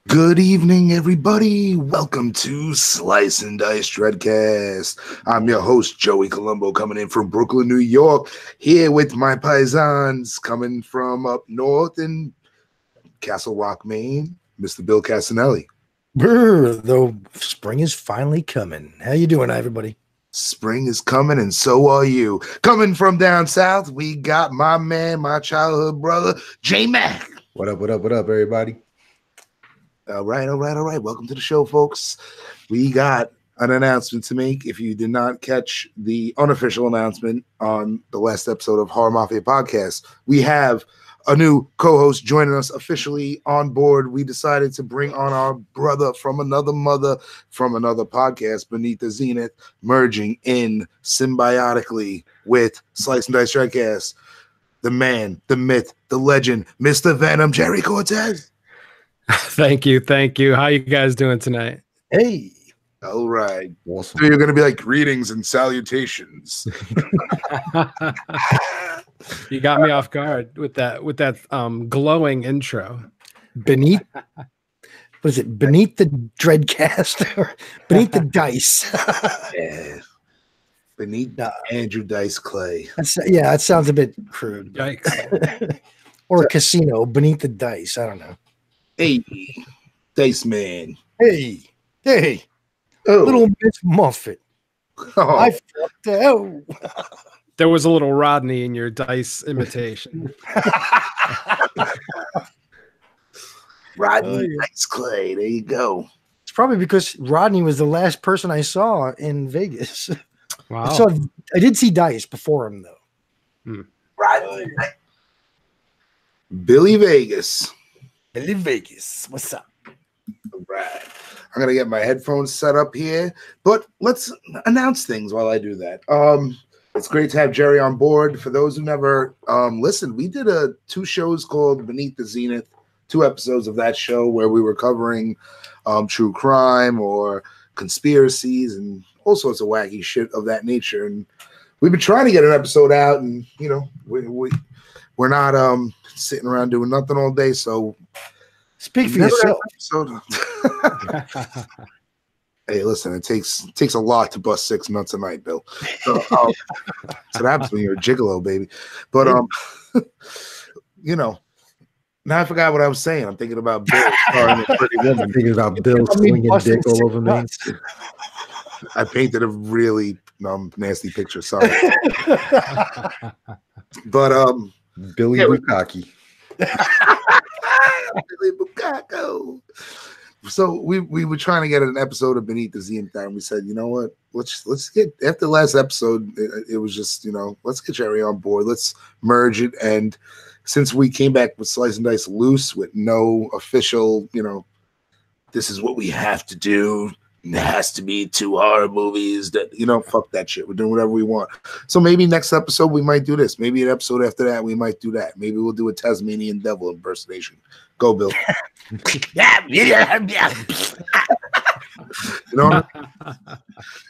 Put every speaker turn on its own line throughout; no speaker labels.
Good evening, everybody. Welcome to Slice and Dice Dreadcast. I'm your host, Joey Colombo, coming in from Brooklyn, New York, here with my paisans coming from up north in Castle Rock, Maine, Mr. Bill Casanelli.
Though spring is finally coming. How you doing, everybody?
Spring is coming, and so are you. Coming from down south, we got my man, my childhood brother, J-Mac.
What up, everybody?
All right. Welcome to the show, folks. We got an announcement to make. If you did not catch the unofficial announcement on the last episode of Horror Mafia Podcast, we have a new co-host joining us officially on board. We decided to bring on our brother from another mother, from another podcast, Beneath the Zenith, merging in symbiotically with Slice and Dice Dreadcast, the man, the myth, the legend, Mr. Venom, Jerry Cortez.
Thank you. How you guys doing tonight?
Hey.
All right.
Awesome.
So you're going to be like greetings and salutations.
You got me off guard with that glowing intro.
Beneath the Dreadcast or Beneath the Dice?
Yeah. Beneath Andrew Dice Clay.
That sounds a bit crude.
Yikes.
Or a casino beneath the dice. I don't know.
Hey, Dice Man.
Hey.
Oh.
Little Miss Muffet.
Oh.
I fucked out.
There was a little Rodney in your dice imitation.
Rodney Dice Clay. There you go.
It's probably because Rodney was the last person I saw in Vegas.
Wow.
So I did see Dice before him, though.
Rodney. Billy Vegas.
Billy Vegas. What's up?
All right. I'm going to get my headphones set up here, but let's announce things while I do that. It's great to have Jerry on board. For those who never listened, we did 2 shows called Beneath the Zenith, 2 episodes of that show where we were covering true crime or conspiracies and all sorts of wacky shit of that nature. And we've been trying to get an episode out, and we're not sitting around doing nothing all day. So
speak for yourself.
Hey, listen, it takes a lot to bust 6 nuts a night, Bill. So what happens when you're a gigolo, baby. But now I forgot what I was saying. I'm thinking about Bill.
I'm thinking about Bill swinging dick all over me.
I painted a really nasty picture. Sorry. But
Billy Bukkake.
Billy Bukkake. So we were trying to get an episode of Beneath the Zenith, and we said, you know what? Let's get, after the last episode, it was just, let's get Jerry on board. Let's merge it. And since we came back with Slice and Dice loose with no official, this is what we have to do. It has to be 2 horror movies that, fuck that shit. We're doing whatever we want. So maybe next episode we might do this. Maybe an episode after that we might do that. Maybe we'll do a Tasmanian devil impersonation. Go, Bill.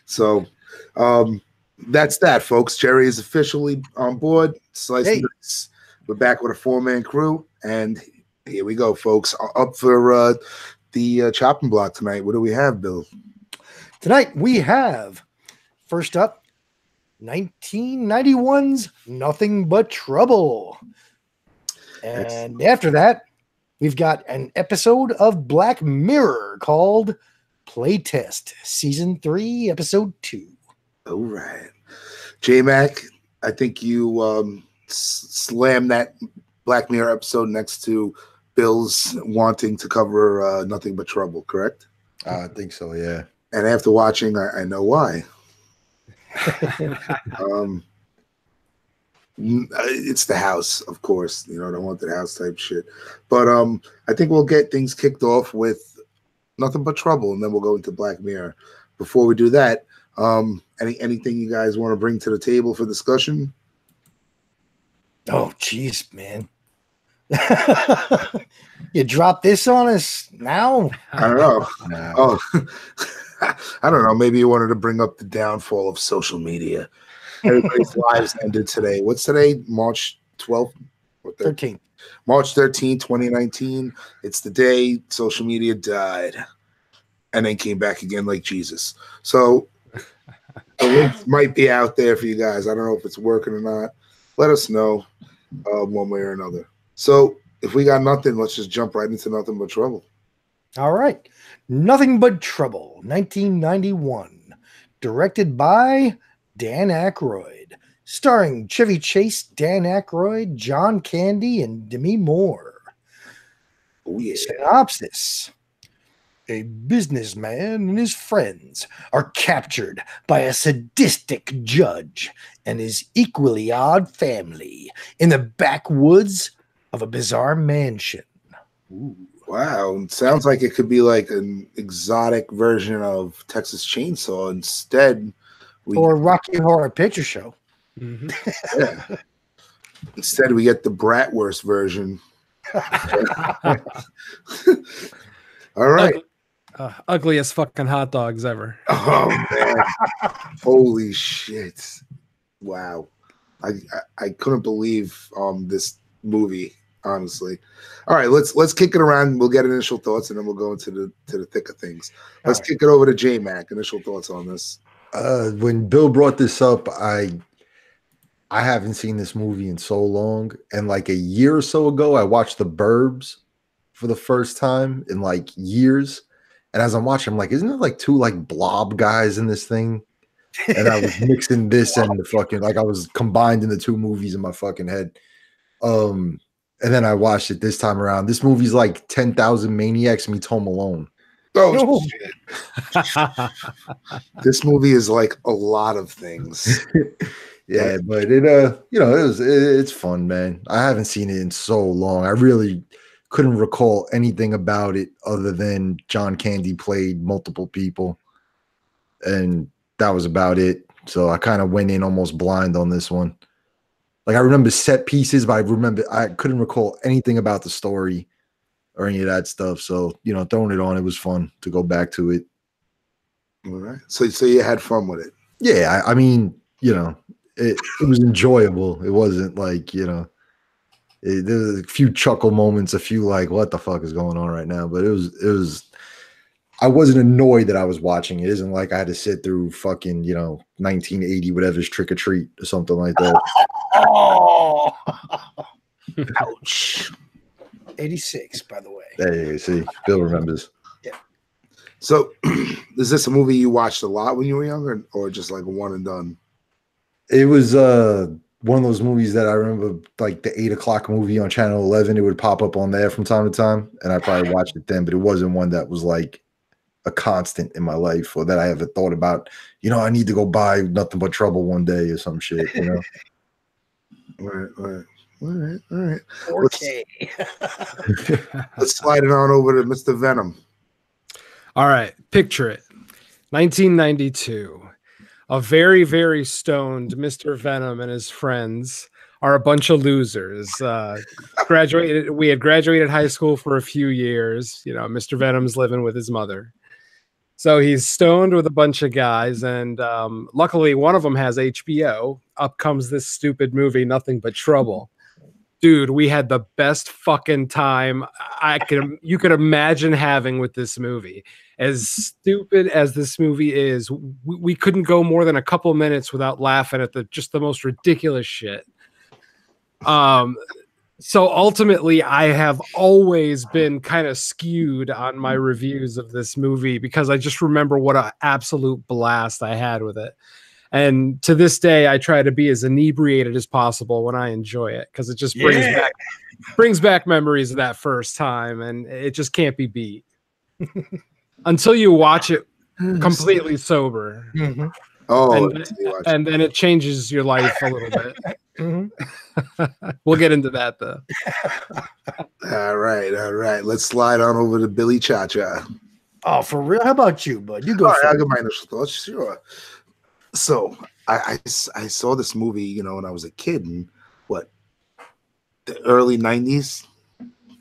So that's that, folks. Jerry is officially on board. Slice and Dice. We're back with a 4-man crew, and here we go, folks. Up for the chopping block tonight. What do we have, Bill?
Tonight we have, first up, 1991's Nothing But Trouble. And after that, we've got an episode of Black Mirror called Playtest, Season 3, Episode 2.
All right. J-Mac, I think you slammed that Black Mirror episode next to Bill's wanting to cover Nothing But Trouble, correct?
I think so, yeah.
And after watching, I know why. It's the house, of course. Don't want the house type shit. But I think we'll get things kicked off with Nothing But Trouble, and then we'll go into Black Mirror. Before we do that, anything you guys want to bring to the table for discussion?
Oh, jeez, man. You drop this on us now?
I don't know.
Nah.
Oh, I don't know. Maybe you wanted to bring up the downfall of social media. Everybody's lives ended today. What's today? March 12th?
13th.
March 13, 2019. It's the day social media died and then came back again like Jesus. So the links might be out there for you guys. I don't know if it's working or not. Let us know one way or another. So if we got nothing, let's just jump right into Nothing But Trouble.
All right. Nothing But Trouble, 1991. Directed by Dan Aykroyd. Starring Chevy Chase, Dan Aykroyd, John Candy, and Demi Moore.
Oh, yeah.
Synopsis. A businessman and his friends are captured by a sadistic judge and his equally odd family in the backwoods of a bizarre mansion. Ooh.
Wow. It sounds like it could be like an exotic version of Texas Chainsaw. Instead,
Or Rocky Horror Picture Show.
Mm-hmm.
Yeah. Instead, we get the Bratwurst version. All right.
Ugliest fucking hot dogs ever.
Oh man! Holy shit! Wow, I couldn't believe this movie. Honestly. All right, let's kick it around. We'll get initial thoughts, and then we'll go into the thick of things. Let's kick it over to J Mac. Initial thoughts on this.
When Bill brought this up, I haven't seen this movie in so long, and like a year or so ago, I watched The Burbs for the first time in like years. And as I'm watching, I'm like, isn't there like two like blob guys in this thing? And I was mixing this and the fucking like I was combined in the two movies in my fucking head. And then I watched it this time around. This movie's like 10,000 Maniacs meets Home Alone.
Oh shit! This movie is like a lot of things.
Yeah, but it's fun, man. I haven't seen it in so long. I really couldn't recall anything about it other than John Candy played multiple people, and that was about it. So I kind of went in almost blind on this one. Like I remember set pieces, but I couldn't recall anything about the story or any of that stuff. So throwing it on, it was fun to go back to it.
All right. So you had fun with it?
Yeah, I mean, it was enjoyable. It wasn't like there's a few chuckle moments, a few like, what the fuck is going on right now? But it was. I wasn't annoyed that I was watching it. It isn't like I had to sit through fucking 1980 whatever's Trick or Treat or something like that.
Oh,
Ouch.
86, by the way.
Hey, see, Bill remembers.
Yeah.
So, is this a movie you watched a lot when you were younger, or just like a one and done?
It was one of those movies that I remember, like the 8 o'clock movie on Channel 11. It would pop up on there from time to time, and I probably watched it then. But it wasn't one that was like a constant in my life, or that I ever thought about. I need to go buy Nothing But Trouble one day or some shit.
All right.
4K.
Let's slide it on over to Mr. Venom.
All right, picture it. 1992. A very, very stoned Mr. Venom and his friends are a bunch of losers. We had graduated high school for a few years. Mr. Venom's living with his mother. So he's stoned with a bunch of guys, and luckily one of them has HBO. Up comes this stupid movie, Nothing But Trouble. Dude, we had the best fucking time you could imagine having with this movie. As stupid as this movie is, we couldn't go more than a couple minutes without laughing at the most ridiculous shit. So ultimately, I have always been kind of skewed on my reviews of this movie because I just remember what an absolute blast I had with it. And to this day, I try to be as inebriated as possible when I enjoy it because it just brings back memories of that first time, and it just can't be beat until you watch it completely sober.
Mm-hmm.
Oh,
and then it changes your life a little bit. Mm-hmm. We'll get into that though.
All right. Let's slide on over to Billy Cha-Cha.
Oh, for real? How about you, bud? You go.
All right, I'll get my initial thoughts. Sure. So I saw this movie, when I was a kid in the early 90s,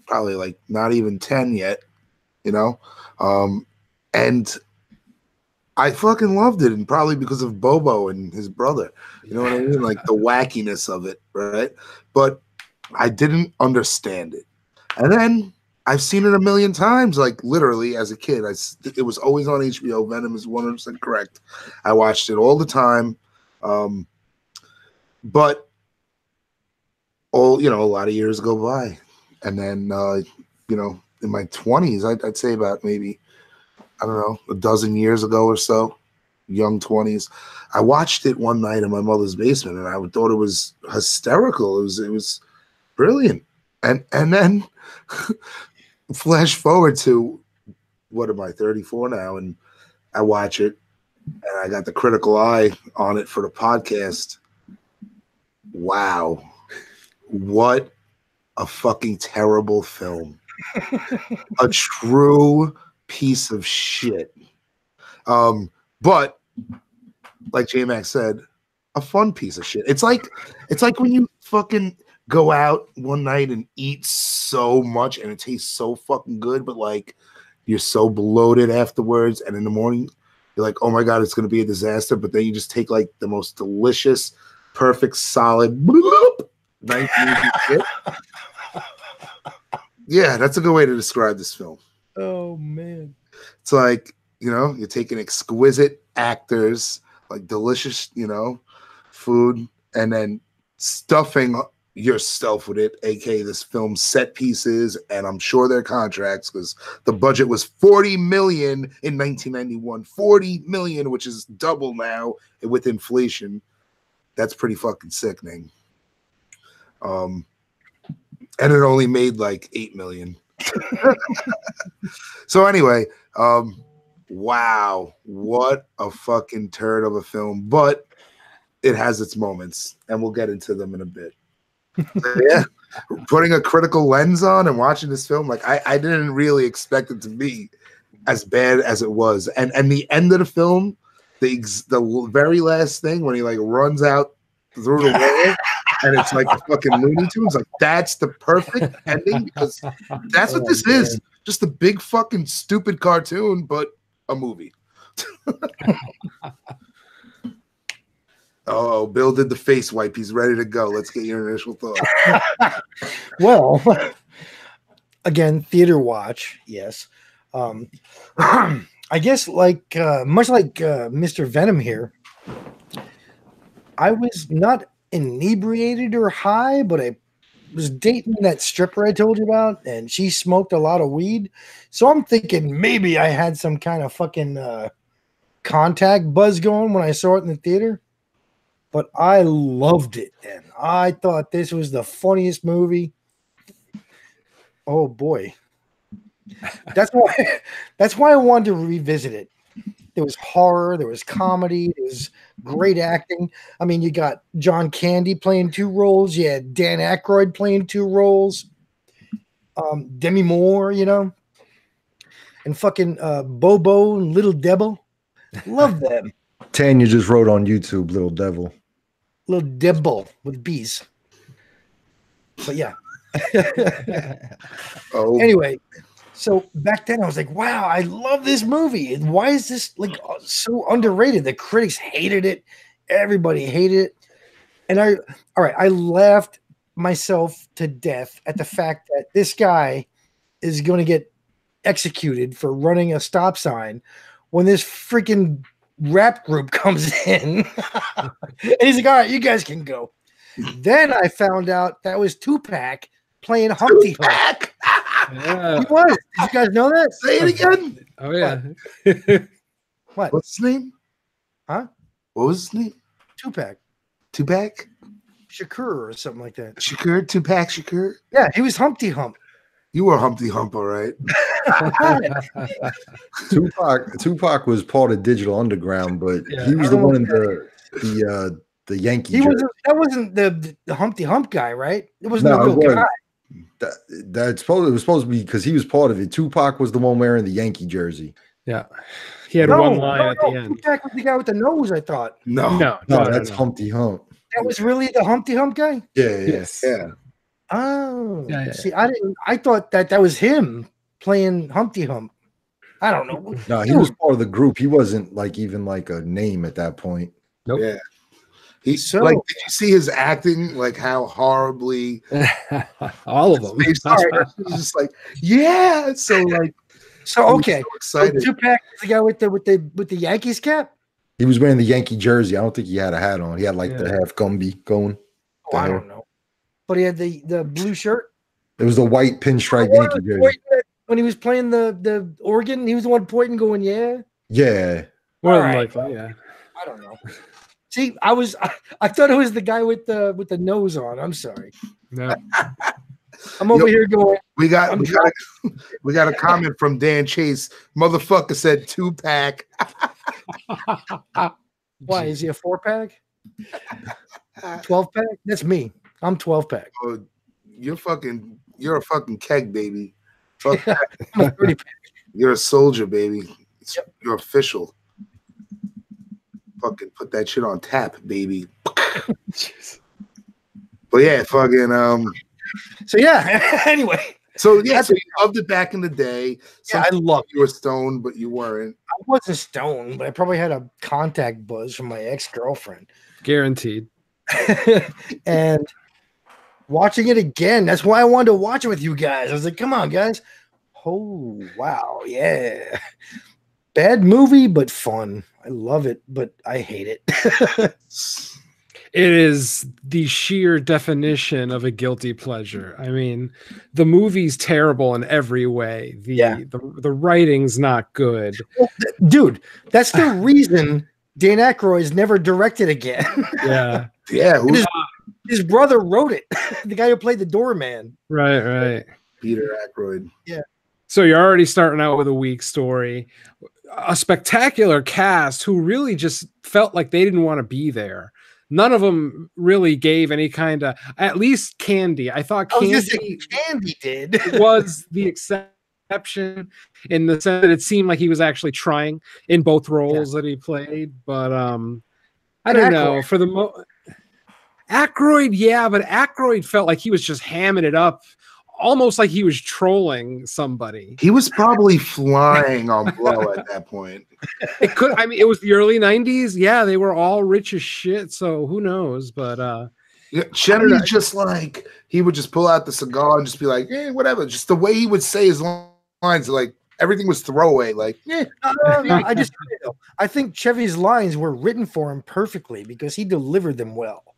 probably like not even 10 yet, and I fucking loved it, and probably because of Bobo and his brother, you know what I mean? Like the wackiness of it, right? But I didn't understand it. And then I've seen it a million times, like literally as a kid. It was always on HBO. Venom is 100% correct. I watched it all the time. But a lot of years go by. And then, in my 20s, I'd say about maybe, I don't know, a dozen years ago or so, young 20s, I watched it one night in my mother's basement, and I thought it was hysterical. It was brilliant. And then flash forward to, what am I, 34 now, and I watch it, and I got the critical eye on it for the podcast. Wow. What a fucking terrible film. A true piece of shit. But like J-Mac said, a fun piece of shit. It's like when you fucking go out one night and eat so much and it tastes so fucking good, but like you're so bloated afterwards, and in the morning you're like, oh my god, it's gonna be a disaster. But then you just take like the most delicious, perfect, solid nice shit. Yeah, that's a good way to describe this film.
Oh man.
It's like, you're taking exquisite actors, like delicious, food, and then stuffing yourself with it, aka this film's set pieces, and I'm sure their contracts, because the budget was $40 million in 1991. $40 million, which is double now with inflation. That's pretty fucking sickening. And it only made like $8 million. So anyway, wow, what a fucking turd of a film, but it has its moments, and we'll get into them in a bit. So yeah, putting a critical lens on and watching this film, like I didn't really expect it to be as bad as it was, and the end of the film, the very last thing when he like runs out through the wall. And it's like a fucking Looney Tunes. Like, that's the perfect ending, because that's what this is. Just a big fucking stupid cartoon, but a movie. Oh, Bill did the face wipe. He's ready to go. Let's get your initial thoughts.
Well, again, theater watch, yes. I guess like much like Mr. Venom here, I was not inebriated or high, but I was dating that stripper I told you about, and she smoked a lot of weed. So I'm thinking maybe I had some kind of fucking contact buzz going when I saw it in the theater. But I loved it, and I thought this was the funniest movie. Oh boy. That's why I wanted to revisit it. There was horror, there was comedy, there was great acting. I mean, you got John Candy playing 2 roles, you had Dan Aykroyd playing 2 roles, Demi Moore, and fucking Bobo and Little Devil. Love them.
Tanya just wrote on YouTube, Little Devil.
Little Devil with B's. But yeah. Anyway. So back then I was like, wow, I love this movie. And why is this like so underrated? The critics hated it. Everybody hated it. And I laughed myself to death at the fact that this guy is going to get executed for running a stop sign when this freaking rap group comes in. And he's like, all right, you guys can go. Then I found out that was Tupac playing Humpty Hump.
Yeah.
He was. Did you guys know that?
Say it again.
Oh yeah.
What?
What's his name?
Huh?
What was his name?
Tupac.
Tupac?
Shakur or something like that.
Shakur? Tupac Shakur?
Yeah, he was Humpty Hump.
You were Humpty Hump, all right.
Tupac was part of Digital Underground, but he was the one in the Yankee.
That wasn't the Humpty Hump guy, right? It wasn't the real guy.
It was supposed to be because he was part of it. Tupac was the one wearing the Yankee jersey.
Yeah, he had one line at the end.
Tupac was the guy with the nose, I thought.
No, that's Humpty Hump.
That was really the Humpty Hump guy?
Yeah.
Oh,
yeah.
See, I thought that was him playing Humpty Hump. I don't know.
No, he was part of the group. He wasn't like even like a name at that point.
Nope.
Yeah. Like, did you see his acting? Like how horribly
all of them.
He's just like, yeah. So like,
okay.
So excited.
Tupac is the guy with the Yankees cap.
He was wearing the Yankee jersey. I don't think he had a hat on. He had like the half Gumby going.
Oh, I don't know. But he had the blue shirt.
It was the white pinstripe Yankee jersey.
When he was playing the organ, he was the one pointing, going, "Yeah,
yeah."
More than likely, yeah.
I don't know. See, I thought it was the guy with the nose on. I'm sorry.
No.
I'm over here going.
We got a comment from Dan Chase. Motherfucker said 2-pack.
Why is he a 4-pack? 12-pack? That's me. I'm 12-pack.
Oh, you're a fucking keg, baby. Fuck
I'm a 30-pack.
You're a soldier, baby. You're official. Fucking put that shit on tap, baby. But yeah, fucking
So yeah. Anyway.
So yeah, so you loved it back in the day.
I loved
you were stoned, but you weren't.
I wasn't stoned, but I probably had a contact buzz from my ex-girlfriend.
Guaranteed.
And watching it again, that's why I wanted to watch it with you guys. I was like, come on, guys. Oh, wow. Yeah. Bad movie, but fun. I love it, but I hate it.
It is the sheer definition of a guilty pleasure. I mean, the movie's terrible in every way. The writing's not good.
Well, dude, that's the reason Dan Aykroyd's never directed again.
Yeah.
Yeah.
His brother wrote it. The guy who played the doorman.
Right.
Peter Aykroyd.
Yeah.
So you're already starting out with a weak story. A spectacular cast who really just felt like they didn't want to be there. None of them really gave any kind of, at least Candy. I thought
Candy did.
was the exception in the sense that it seemed like he was actually trying in both roles that he played. But I don't know. For the Aykroyd, yeah, but Aykroyd felt like he was just hamming it up, almost like he was trolling somebody.
He was probably flying on blow at that point.
It was the early 90s. Yeah, they were all rich as shit, so who knows? But
Chevy just like, he would just pull out the cigar and just be like, whatever. Just the way he would say his lines, like everything was throwaway. Like,
no. I think Chevy's lines were written for him perfectly because he delivered them well.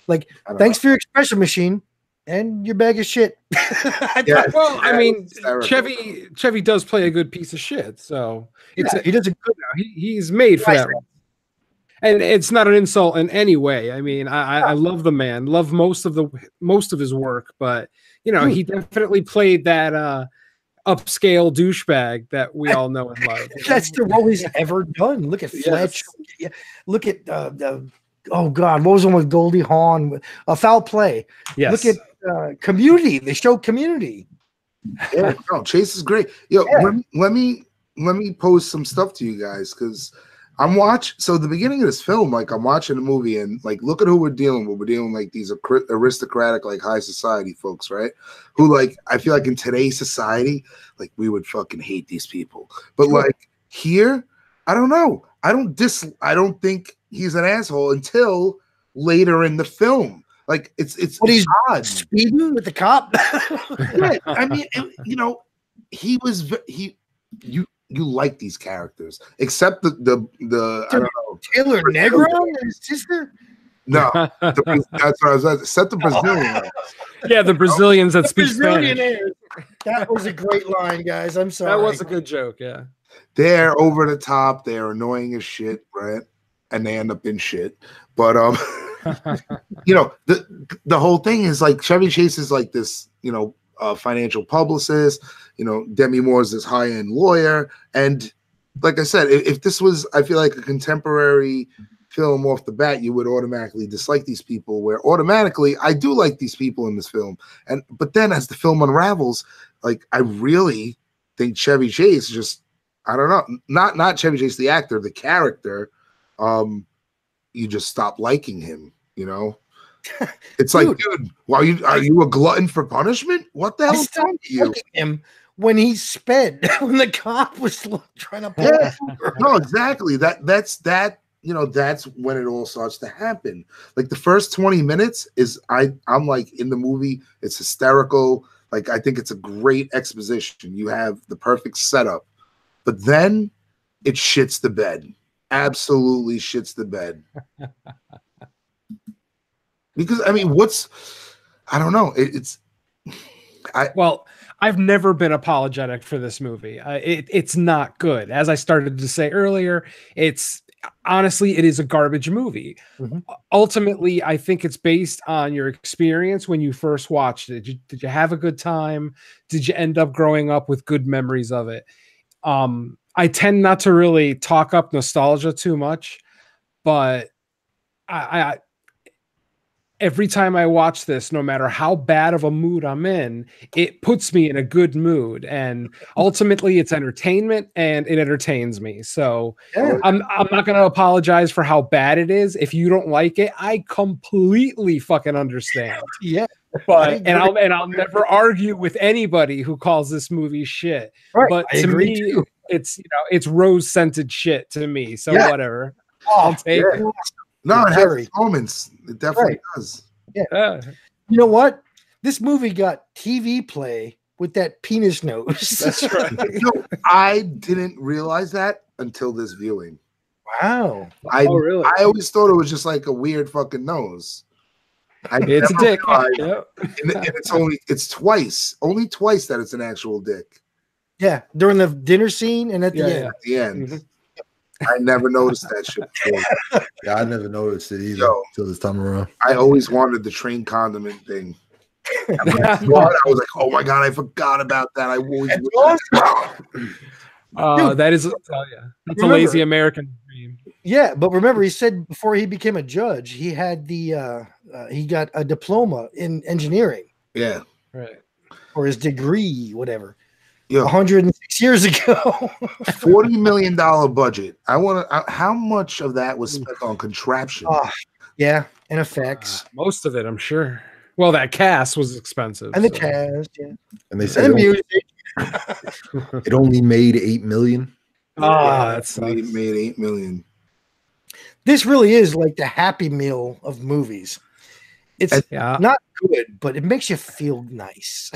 Like, thanks for your espresso machine and your bag of shit.
Well, I mean, Chevy does play a good piece of shit, so he does a good. He's made for that, and it's not an insult in any way. I mean, I love the man, love most of his work, but he definitely played that upscale douchebag that we all know and love.
That's the role he's ever done. Look at Fletch. Look at oh God, what was the one with Goldie Hawn? With a Foul Play.
Yes.
Look at Community. The show Community.
Yeah, no, Chase is great. Let me post some stuff to you guys because I'm watching. So the beginning of this film, like I'm watching the movie and like look at who we're dealing with. We're dealing with like these aristocratic, like high society folks, right? Who like I feel like in today's society, like we would fucking hate these people. But like here, I don't know. I don't think he's an asshole until later in the film. Like it's
he's
odd.
Speeding with the cop.
Yeah, I mean, you like these characters, except the I don't know,
Taylor Negro and his sister.
No, that's what I was. Except the Brazilian.
Yeah, the Brazilians that speak Spanish.
That was a great line, guys. I'm sorry.
That was a good joke. Yeah,
they're over the top. They're annoying as shit, right? And they end up in shit. But the whole thing is like Chevy Chase is like this, financial publicist. Demi Moore's this high-end lawyer, and like I said, if this was, I feel like a contemporary film off the bat, you would automatically dislike these people. Where automatically, I do like these people in this film, but then as the film unravels, like I really think Chevy Chase just, I don't know, not Chevy Chase the actor, the character. You just stop liking him, It's like, dude, are you a glutton for punishment? What the hell is wrong with you?
Him when he sped, when the cop was trying to pull over.
No, exactly. That's you know, that's when it all starts to happen. Like the first 20 minutes is I'm like in the movie, it's hysterical. Like I think it's a great exposition. You have the perfect setup, but then it shits the bed. Absolutely shits the bed. Because I mean, I don't know.
Well, I've never been apologetic for this movie. It's not good. As I started to say earlier, honestly, it is a garbage movie.
Mm-hmm.
Ultimately, I think it's based on your experience when you first watched it. Did you have a good time? Did you end up growing up with good memories of it? I tend not to really talk up nostalgia too much, but I every time I watch this, no matter how bad of a mood I'm in, it puts me in a good mood. And ultimately, it's entertainment and it entertains me. So
Yeah.
I'm not going to apologize for how bad it is. If you don't like it, I completely fucking understand.
Yeah.
But I'll never argue with anybody who calls this movie shit.
Right.
But
I
to
agree
me,
too.
it's rose scented shit to me. So whatever. I'll take it.
No, it
Very.
has its moments. It definitely does.
Yeah. You know what? This movie got TV play with that penis nose.
That's right.
No, I didn't realize that until this viewing.
Wow.
Really?
I always thought it was just like a weird fucking nose.
It's a dick.
Yep. And it's only twice that it's an actual dick.
Yeah, during the dinner scene and at the end.
At the end.
Mm-hmm.
I never noticed that shit before.
Yeah, I never noticed it either until this time around.
I always wanted the train condiment thing. I was like, oh my God, I forgot about that. I always
that is that's a lazy American dream.
Yeah, but remember, he said before he became a judge, he had he got a diploma in engineering.
Yeah.
Right.
Or his degree, whatever.
Yeah.
106 years ago.
$40 million budget. How much of that was spent on contraption?
Yeah, and effects.
Most of it, I'm sure. Well, that cast was expensive.
And the cast, yeah.
And they said it only made $8 million.
That's
made $8 million.
This really is like the Happy Meal of movies. It's not good, but it makes you feel nice.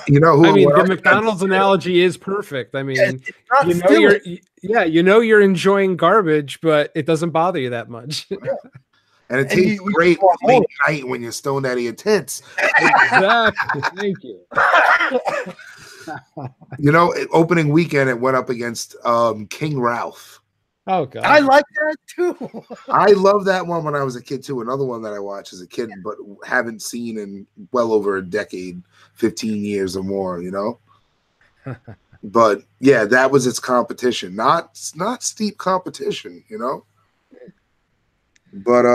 You know who?
I mean, the McDonald's analogy is perfect. I mean, you're enjoying garbage, but it doesn't bother you that much.
Yeah.
And it tastes great late night when you're stoned out of your tits.
Exactly. Thank you.
You know, opening weekend, it went up against King Ralph.
Oh God,
I like that too.
I love that one when I was a kid too. Another one that I watched as a kid, but haven't seen in well over a decade, 15 years or more. You know, but yeah, that was its competition. Not steep competition. You know, but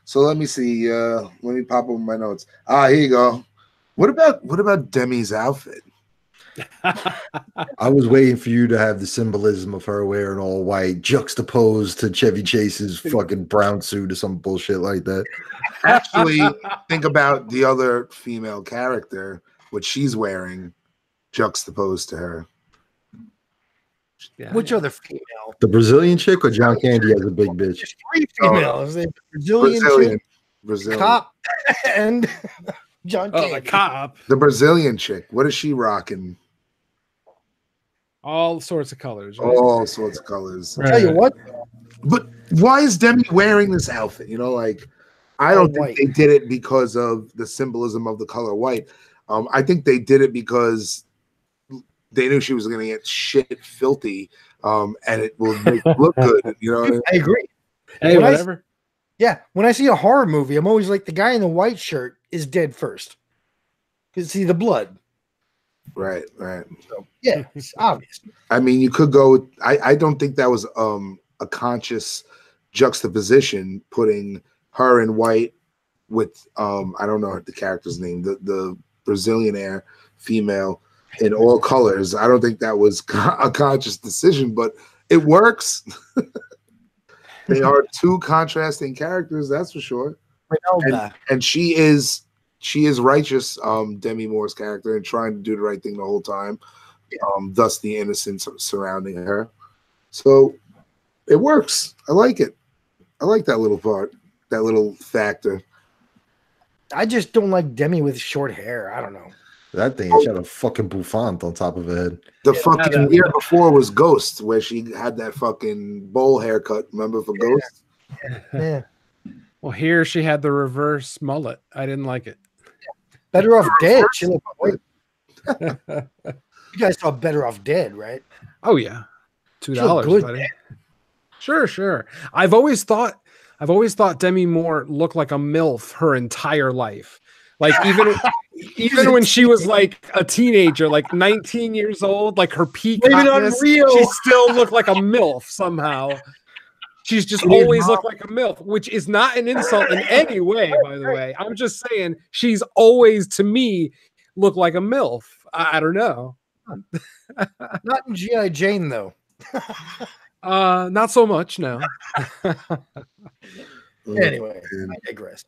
so let me see. Let me pop up my notes. Here you go. What about Demi's outfit?
I was waiting for you to have the symbolism of her wearing all white juxtaposed to Chevy Chase's fucking brown suit or some bullshit like that.
Actually, think about the other female character, what she's wearing juxtaposed to her.
Yeah, which other female?
The Brazilian chick or John Candy as a big bitch?
There's 3 females. The Brazilian cop and John Candy.
The cop.
The Brazilian chick. What is she rocking?
All sorts of colors. Right?
All sorts of colors.
Right. Tell you what.
But why is Demi wearing this outfit? You know, like, I don't think they did it because of the symbolism of the color white. I think they did it because they knew she was going to get shit filthy, and it will make it look good. You know,
I agree.
Hey, whatever.
When I see a horror movie, I'm always like, the guy in the white shirt is dead first. Because see the blood.
Right.
So, yeah, it's obvious.
I mean, you could go. I don't think that was a conscious juxtaposition, putting her in white with I don't know the character's name, the Brazilian female in all colors. I don't think that was a conscious decision, but it works. They are 2 contrasting characters, that's for sure. And she is righteous, Demi Moore's character, and trying to do the right thing the whole time. Thus the innocence surrounding her. So it works. I like it. I like that little part, that little factor.
I just don't like Demi with short hair. I don't know.
That thing, she had a fucking bouffant on top of her head.
The fucking year before was Ghost, where she had that fucking bowl haircut. Remember for Ghost?
Yeah.
Well, here she had the reverse mullet. I didn't like it.
Better Off Dead. She looked great. You guys saw Better Off Dead, right?
Oh yeah, $2,
good,
buddy.
man.
Sure. I've always thought Demi Moore looked like a MILF her entire life. Like even when she was like a teenager, like 19 years old, like her peak hotness, she still looked like a MILF somehow. She's just always looked like a MILF, which is not an insult in any way, by the way. I'm just saying she's always, to me, looked like a MILF. I don't know.
Not in G.I. Jane, though.
Not so much, no.
Anyway, I digress.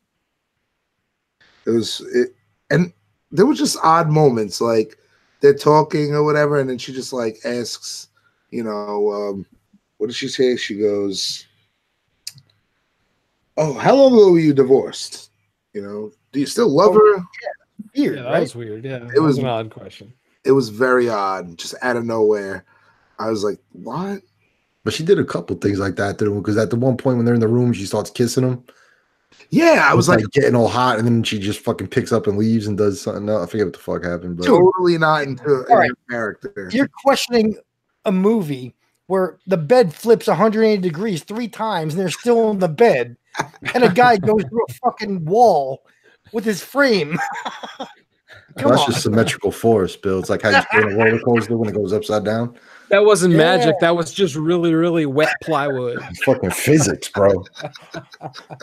And there were just odd moments, like they're talking or whatever, and then she just like asks, what does she say? She goes, "Oh, how long ago were you divorced? Do you still love her?"
Yeah, weird,
that
right?
was weird. Yeah,
It was
an odd question.
It was very odd, just out of nowhere. I was like, "What?"
But she did a couple things like that to him, because at the one point when they're in the room, she starts kissing him.
Yeah, I was like
getting all hot, and then she just fucking picks up and leaves and does something else. I forget what the fuck happened, but
totally not into her character.
You're questioning a movie where the bed flips 180 degrees 3 times and they're still in the bed, and a guy goes through a fucking wall with his frame.
that's just symmetrical force, Bill. It's like how you spin a roller coaster when it goes upside down.
That wasn't magic. That was just really, really wet plywood.
It's fucking physics, bro.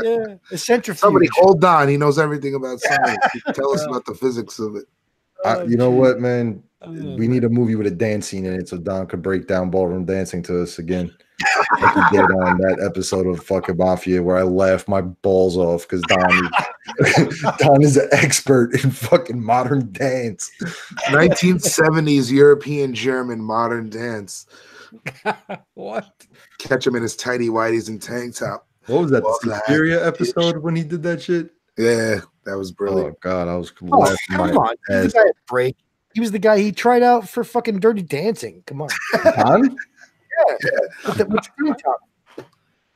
Yeah, a centrifuge.
Somebody hold on. He knows everything about science. Tell us about the physics of it.
You know what, man? We need a movie with a dance scene in it so Don could break down ballroom dancing to us again. Like he did on that episode of fucking Mafia where I laughed my balls off because Don is an expert in fucking modern dance.
1970s European German modern dance.
What?
Catch him in his tighty whities and tank top. What was that? The Suspiria episode when he did that shit?
Yeah, that was brilliant.
Oh god, I was
laughing come on. Give the guy a break. He was the guy he tried out for fucking Dirty Dancing. Come on.
Don?
Yeah. With Green Top.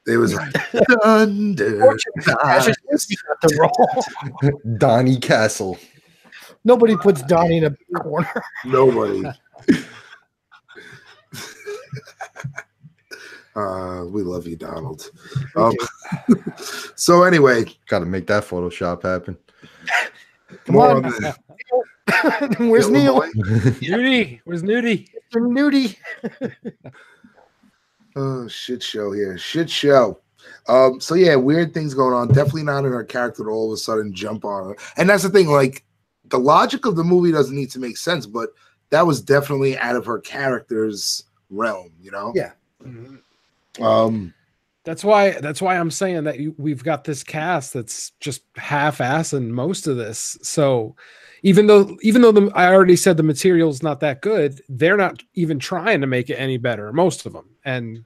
It was like Thunder.
Donnie Castle.
Nobody puts Donnie in a corner.
Nobody. We love you, Donald. So anyway,
got to make that Photoshop happen.
Come on. Where's Neil?
Nudie. Where's Nudie?
Nudie.
Oh, shit show here. Shit show. So yeah, weird things going on. Definitely not in her character to all of a sudden jump on her. And that's the thing, like the logic of the movie doesn't need to make sense, but that was definitely out of her character's realm, you know?
Yeah.
Mm-hmm.
That's why I'm saying that we've got this cast that's just half-assing most of this. So even though I already said the material's not that good, they're not even trying to make it any better, most of them. And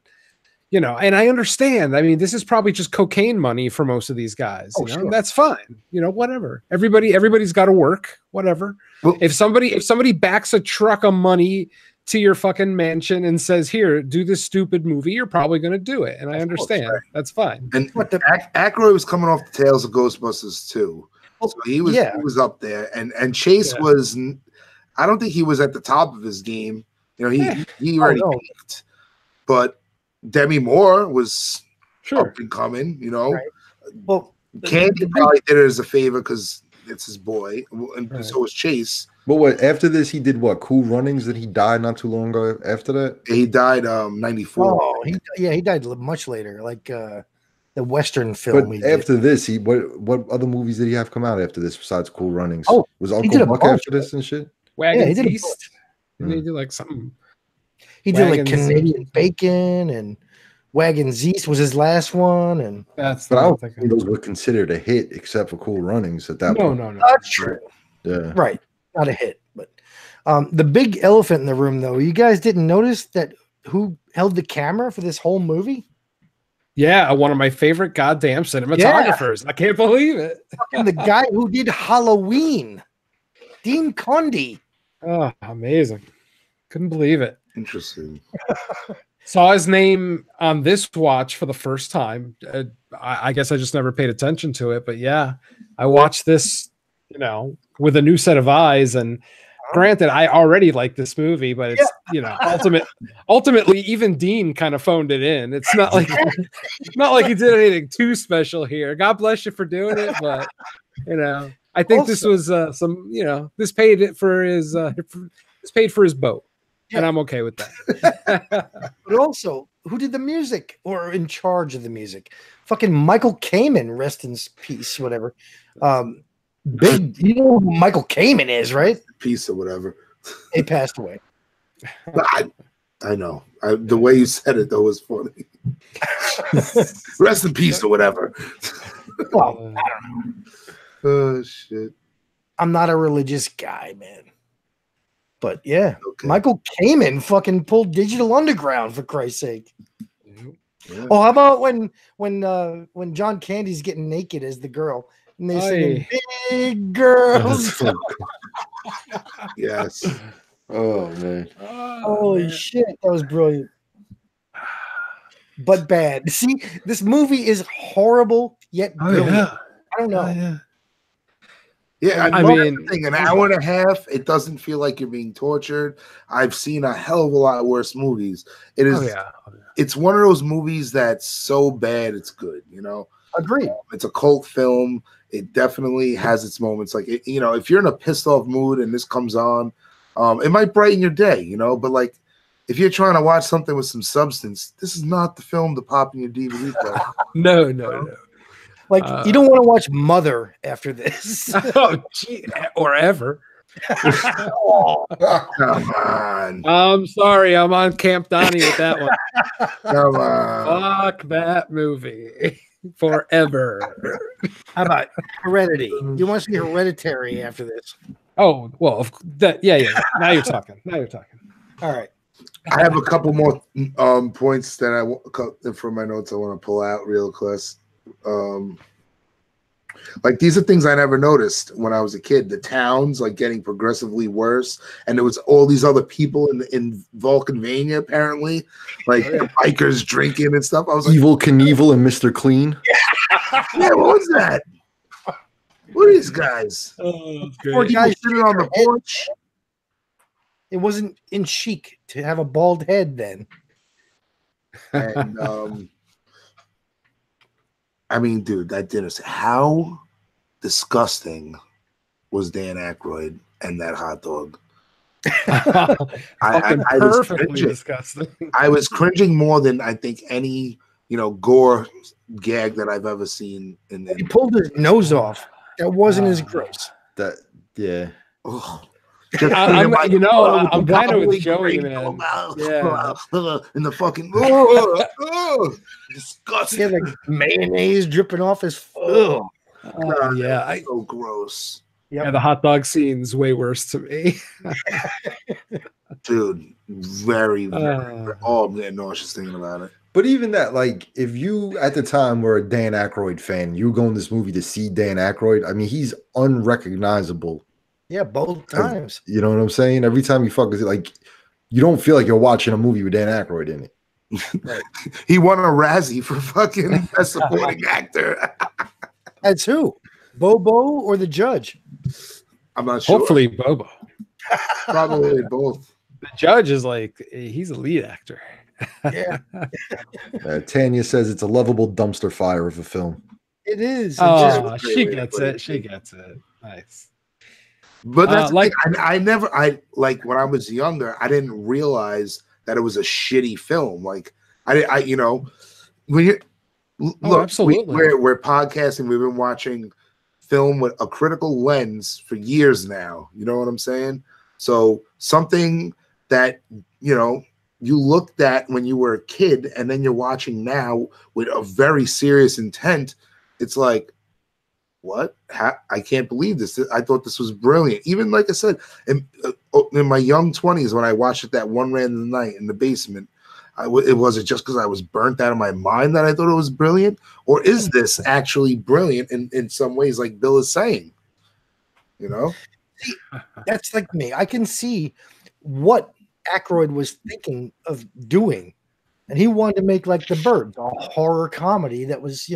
and I understand. I mean, this is probably just cocaine money for most of these guys.
Sure.
That's fine. Whatever. Everybody's got to work. Whatever. Well, if somebody backs a truck of money to your fucking mansion and says, "Here, do this stupid movie," you're probably going to do it, and I understand. Right. That's fine.
And Aykroyd was coming off the tails of Ghostbusters too, so he was up there, and Chase was. I don't think he was at the top of his game. He already peaked, but Demi Moore was up and coming.
Right. Well,
Candy probably did it as a favor because it's his boy, and so was Chase.
But what after this he did what? Cool Runnings? Did he die not too long ago after that?
He died 94.
Oh, he died much later, like the Western film.
But after this, what other movies did he have come out after this besides Cool Runnings?
Oh,
was Uncle Buck after this and shit?
Wagons East. Didn't he do like something?
He did like Canadian Bacon and Wagons East was his last one, and
but I don't think those were considered a hit except for Cool Runnings at that point.
No,
that's true.
Yeah,
right, not a hit. But the big elephant in the room, though, you guys didn't notice that who held the camera for this whole movie?
Yeah, one of my favorite goddamn cinematographers. I can't believe it.
Fucking the guy who did Halloween, Dean Condy.
Oh, amazing. Couldn't believe it.
Interesting.
Saw his name on this watch for the first time. I guess I just never paid attention to it, but yeah, I watched this, with a new set of eyes. And granted, I already like this movie, but it's ultimately even Dean kind of phoned it in. It's not like he did anything too special here. God bless you for doing it, but I think also, this was this paid it for his this paid for his boat. Yeah. And I'm okay with that.
But also, who did the music or in charge of the music? Fucking Michael Kamen, rest in peace, whatever. Big, you know who Michael Kamen is, right?
Peace or whatever.
He passed away.
But I know. The way you said it, though, was funny. Rest in peace or whatever.
Well, I don't know.
Oh, shit.
I'm not a religious guy, man. But yeah, okay. Michael Kamen fucking pulled Digital Underground, for Christ's sake. Yeah. Oh, how about when John Candy's getting naked as the girl and they sing "Big Girls"?
Yes.
Oh man.
Holy shit, that was brilliant. But bad. See, this movie is horrible yet brilliant.
Yeah.
I don't know.
Yeah. Yeah, I mean, an hour and a half, it doesn't feel like you're being tortured. I've seen a hell of a lot worse movies. It is, it's one of those movies that's so bad it's good,
Agreed.
It's a cult film. It definitely has its moments. Like, if you're in a pissed off mood and this comes on, it might brighten your day, but like, if you're trying to watch something with some substance, this is not the film to pop in your DVD player.
No.
Like, you don't want to watch Mother after this.
Oh, gee, or ever.
Oh, come on.
I'm sorry. I'm on Camp Donnie with that one.
Come on.
Fuck that movie. Forever.
How about Heredity? You want to see Hereditary after this?
Oh, well, yeah. Now you're talking.
All right.
I have a couple more points that from my notes I want to pull out real close. Like these are things I never noticed when I was a kid. The towns like getting progressively worse, and there was all these other people in Vulcanvania apparently, like bikers drinking and stuff. I was like,
Evil Knievel and Mr. Clean.
Yeah, what was that? What are these guys?
Four guys
sitting on the porch.
It wasn't in chic to have a bald head then.
And I mean, dude, that dinner. How disgusting was Dan Aykroyd and that hot dog? I was cringing.
Disgusting.
I was cringing more than I think any gore gag that I've ever seen.
He pulled his nose off. That wasn't as gross.
Yeah.
I'm kind of with Joey, man. Yeah.
In the fucking disgusting.
He had like mayonnaise dripping off his.
Yeah, so gross.
Yep. Yeah, the hot dog scene's way worse to me.
Dude, very, I'm getting nauseous thinking about it.
But even that, like, if you at the time were a Dan Aykroyd fan, you were going to this movie to see Dan Aykroyd. I mean, he's unrecognizable.
Yeah, both times.
You know what I'm saying? Every time you like, you don't feel like you're watching a movie with Dan Aykroyd in it.
Right. He won a Razzie for fucking best supporting actor.
That's who? Bobo or the judge?
I'm not sure.
Hopefully Bobo.
Probably both.
The judge is like, he's a lead actor.
Yeah.
Tanya says it's a lovable dumpster fire of a film.
It is.
She gets it. She gets it. Nice.
But that's like I like when I was younger, I didn't realize that it was a shitty film. Like I when you look,
absolutely.
We're podcasting. We've been watching film with a critical lens for years now. You know what I'm saying? So something that you looked at when you were a kid, and then you're watching now with a very serious intent. It's like, what? I can't believe this. I thought this was brilliant. Even like I said, in my young 20s, when I watched it that one random night in the basement, Was it just because I was burnt out of my mind that I thought it was brilliant, or is this actually brilliant in some ways, like Bill is saying? You know,
That's like me. I can see what Aykroyd was thinking of doing, and he wanted to make like The Burbs, a horror comedy that was,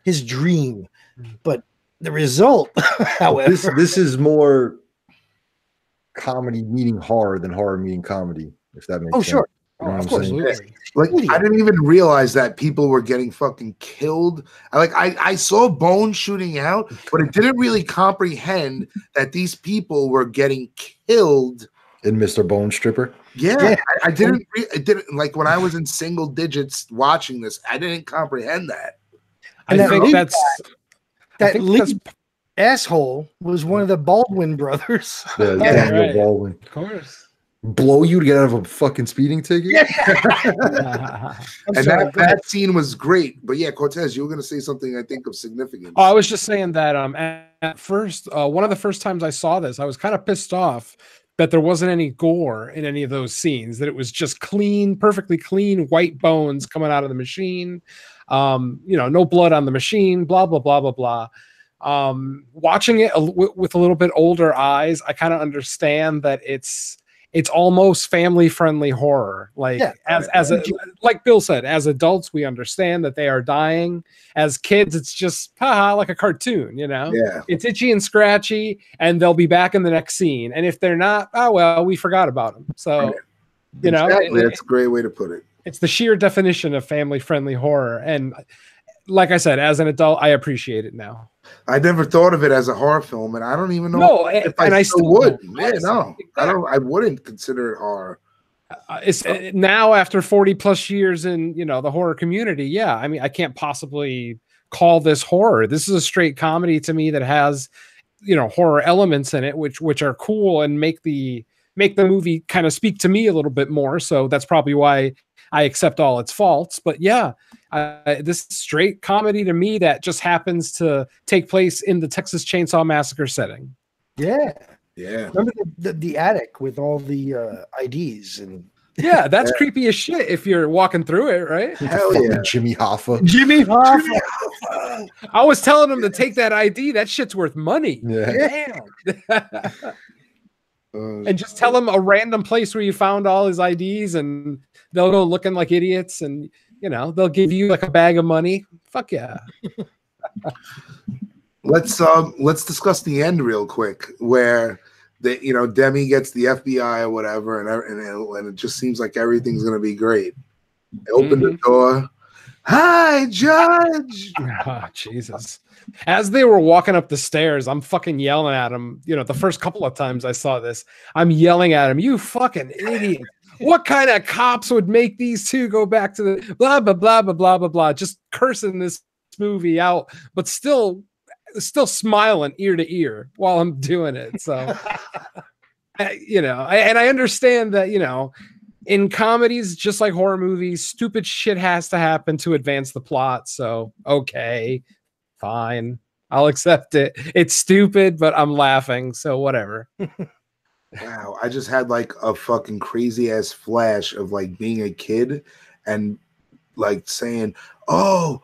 his dream. But the result, however,
this is more comedy meeting horror than horror meeting comedy, if that makes sense.
Sure.
You know what
of
I'm
course.
saying?
like I didn't even realize that people were getting fucking killed. I saw bones shooting out, but it didn't really comprehend that these people were getting killed
In Mr. Bone Stripper.
Yeah. I didn't. It didn't, like when I was in single digits watching this. I didn't comprehend that.
And
I think that's
lead asshole was one of the Baldwin brothers.
Yeah, Daniel
right.
Baldwin.
Of course.
Blow you to get out of a fucking speeding ticket?
That scene was great. But yeah, Cortez, you were going to say something I think of significance.
Oh, I was just saying that at first, one of the first times I saw this, I was kind of pissed off that there wasn't any gore in any of those scenes, that it was just clean, perfectly clean white bones coming out of the machine. No blood on the machine, blah, blah, blah, blah, blah. Watching it with a little bit older eyes, I kind of understand that it's almost family friendly horror. Like like Bill said, as adults, we understand that they are dying. As kids, it's just like a cartoon,
Yeah.
It's itchy and scratchy, and they'll be back in the next scene. And if they're not, we forgot about them. So,
exactly. That's a great way to put it.
It's the sheer definition of family friendly horror. And like I said, as an adult, I appreciate it now.
I never thought of it as a horror film, and I don't even know
if I still
would.
Yeah,
no, exactly. I wouldn't consider it horror.
Now after 40 plus years in the horror community. Yeah, I mean, I can't possibly call this horror. This is a straight comedy to me that has horror elements in it, which are cool and make the movie kind of speak to me a little bit more. So that's probably why I accept all its faults. But yeah, this straight comedy to me that just happens to take place in the Texas Chainsaw Massacre setting.
Yeah.
Yeah.
Remember the attic with all the IDs and
yeah, that's creepy as shit if you're walking through it, right?
Hell yeah.
Jimmy Hoffa.
I was telling him to take that ID. That shit's worth money.
Yeah.
Damn. And just tell them a random place where you found all his IDs, and they'll go looking like idiots, and they'll give you like a bag of money. Fuck yeah.
Let's discuss the end real quick, where Demi gets the FBI or whatever, and it just seems like everything's gonna be great. They open the door. Hi, Judge.
Oh, Jesus. As they were walking up the stairs, I'm fucking yelling at him. The first couple of times I saw this, I'm yelling at him, "You fucking idiot. What kind of cops would make these two go back to the blah, blah, blah, blah, blah, blah, blah," just cursing this movie out, but still smiling ear to ear while I'm doing it. So, and I understand that, in comedies, just like horror movies, stupid shit has to happen to advance the plot. So, okay, fine. I'll accept it. It's stupid, but I'm laughing. So whatever.
Wow. I just had like a fucking crazy ass flash of like being a kid and like saying, "Oh,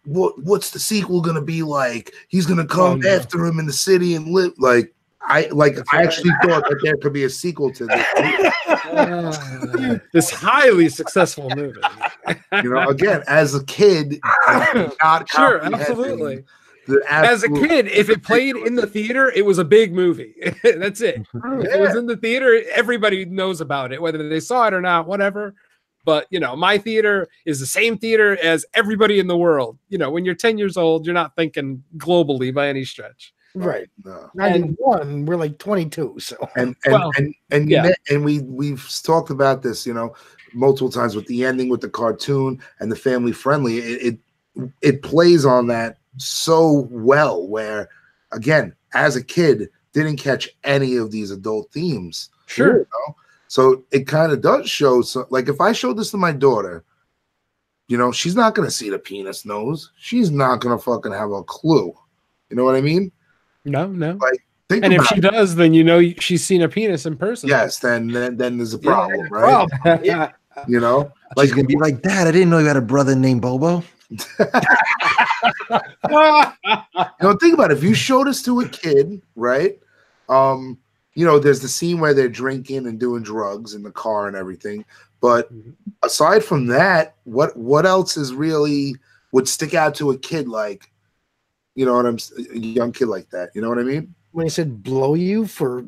what's the sequel gonna be like? He's gonna come after him in the city and live." I actually thought that there could be a sequel to this.
This highly successful movie.
Again, as a kid, not
sure, absolutely. As a kid, if it played in the theater, it was a big movie. That's it. If it was in the theater, everybody knows about it, whether they saw it or not, whatever. But, my theater is the same theater as everybody in the world. When you're 10 years old, you're not thinking globally by any stretch.
Right.
No.
91, we're like 22. So
we've talked about this, multiple times with the ending, with the cartoon and the family friendly. It plays on that so well, where again, as a kid, didn't catch any of these adult themes.
Sure.
So it kind of does show. So, like, if I showed this to my daughter, she's not going to see the penis nose. She's not going to fucking have a clue. You know what I mean?
No.
Like,
and if she does, then she's seen a penis in person.
Yes, then there's a problem, right?
Yeah.
Like,
She's gonna be like, Dad, I didn't know you had a brother named Bobo.
think about it. If you showed us to a kid, right? There's the scene where they're drinking and doing drugs in the car and everything. But aside from that, what else is really would stick out to a kid like, a young kid like that? You know what I mean?
When he said blow you for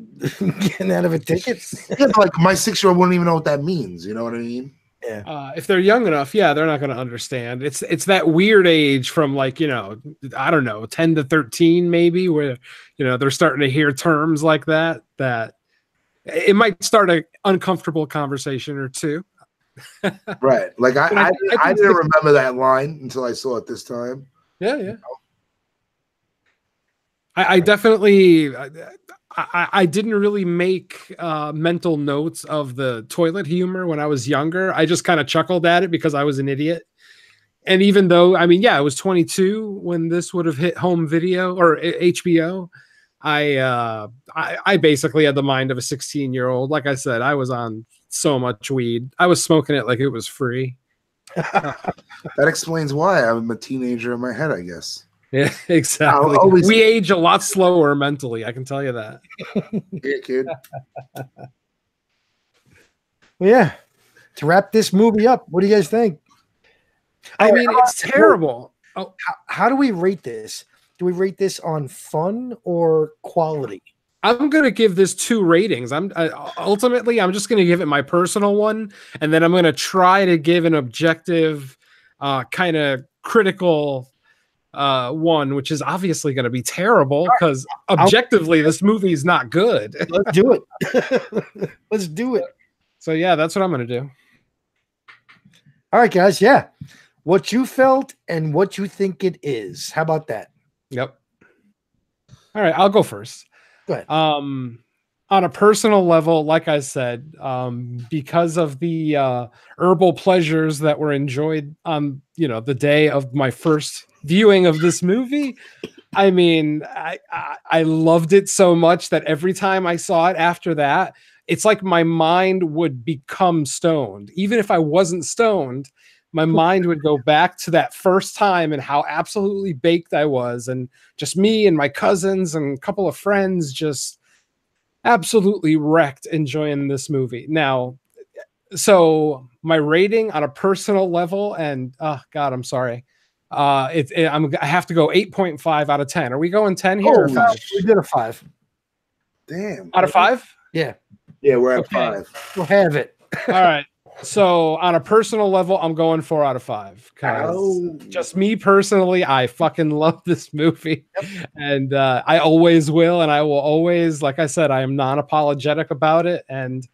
getting out of a ticket.
Yeah, like my 6-year-old wouldn't even know what that means. You know what I mean?
Yeah.
If they're young enough, yeah, they're not going to understand. It's that weird age from like, I don't know, 10 to 13 maybe, where, they're starting to hear terms like that it might start an uncomfortable conversation or two.
Right. Like I didn't remember that line until I saw it this time.
Yeah. I definitely, I didn't really make mental notes of the toilet humor when I was younger. I just kind of chuckled at it because I was an idiot. And even though, I was 22 when this would have hit home video or HBO, I basically had the mind of a 16-year-old. Like I said, I was on so much weed. I was smoking it like it was free.
That explains why I'm a teenager in my head, I guess.
Yeah, exactly. We age a lot slower mentally, I can tell you that.
Yeah, kid.
Well, yeah. To wrap this movie up, what do you guys think?
It's terrible.
How do we rate this? Do we rate this on fun or quality?
I'm going to give this 2 ratings. Ultimately, I'm just going to give it my personal one, and then I'm going to try to give an objective, kind of critical one, which is obviously going to be terrible because objectively this movie is not good.
Let's do it. Let's do it.
So yeah, that's what I'm going to do.
All right, guys. Yeah. What you felt and what you think it is. How about that?
Yep. All right, I'll go first.
Go ahead.
On a personal level, like I said, because of the herbal pleasures that were enjoyed on, the day of my first viewing of this movie, I loved it so much that every time I saw it after that, it's like my mind would become stoned. Even if I wasn't stoned, my mind would go back to that first time and how absolutely baked I was. And just me and my cousins and a couple of friends just absolutely wrecked enjoying this movie. Now, so my rating on a personal level, and oh God, I'm sorry. I have to go 8.5 out of 10. Are we going 10 here?
We did a 5.
Damn.
Out of 5?
Yeah.
Yeah, we're at 5.
We'll have it.
All right. So on a personal level, I'm going 4 out of 5. Just me personally, I fucking love this movie. Yep. And I always will. And I will always, like I said, I am non-apologetic about it. And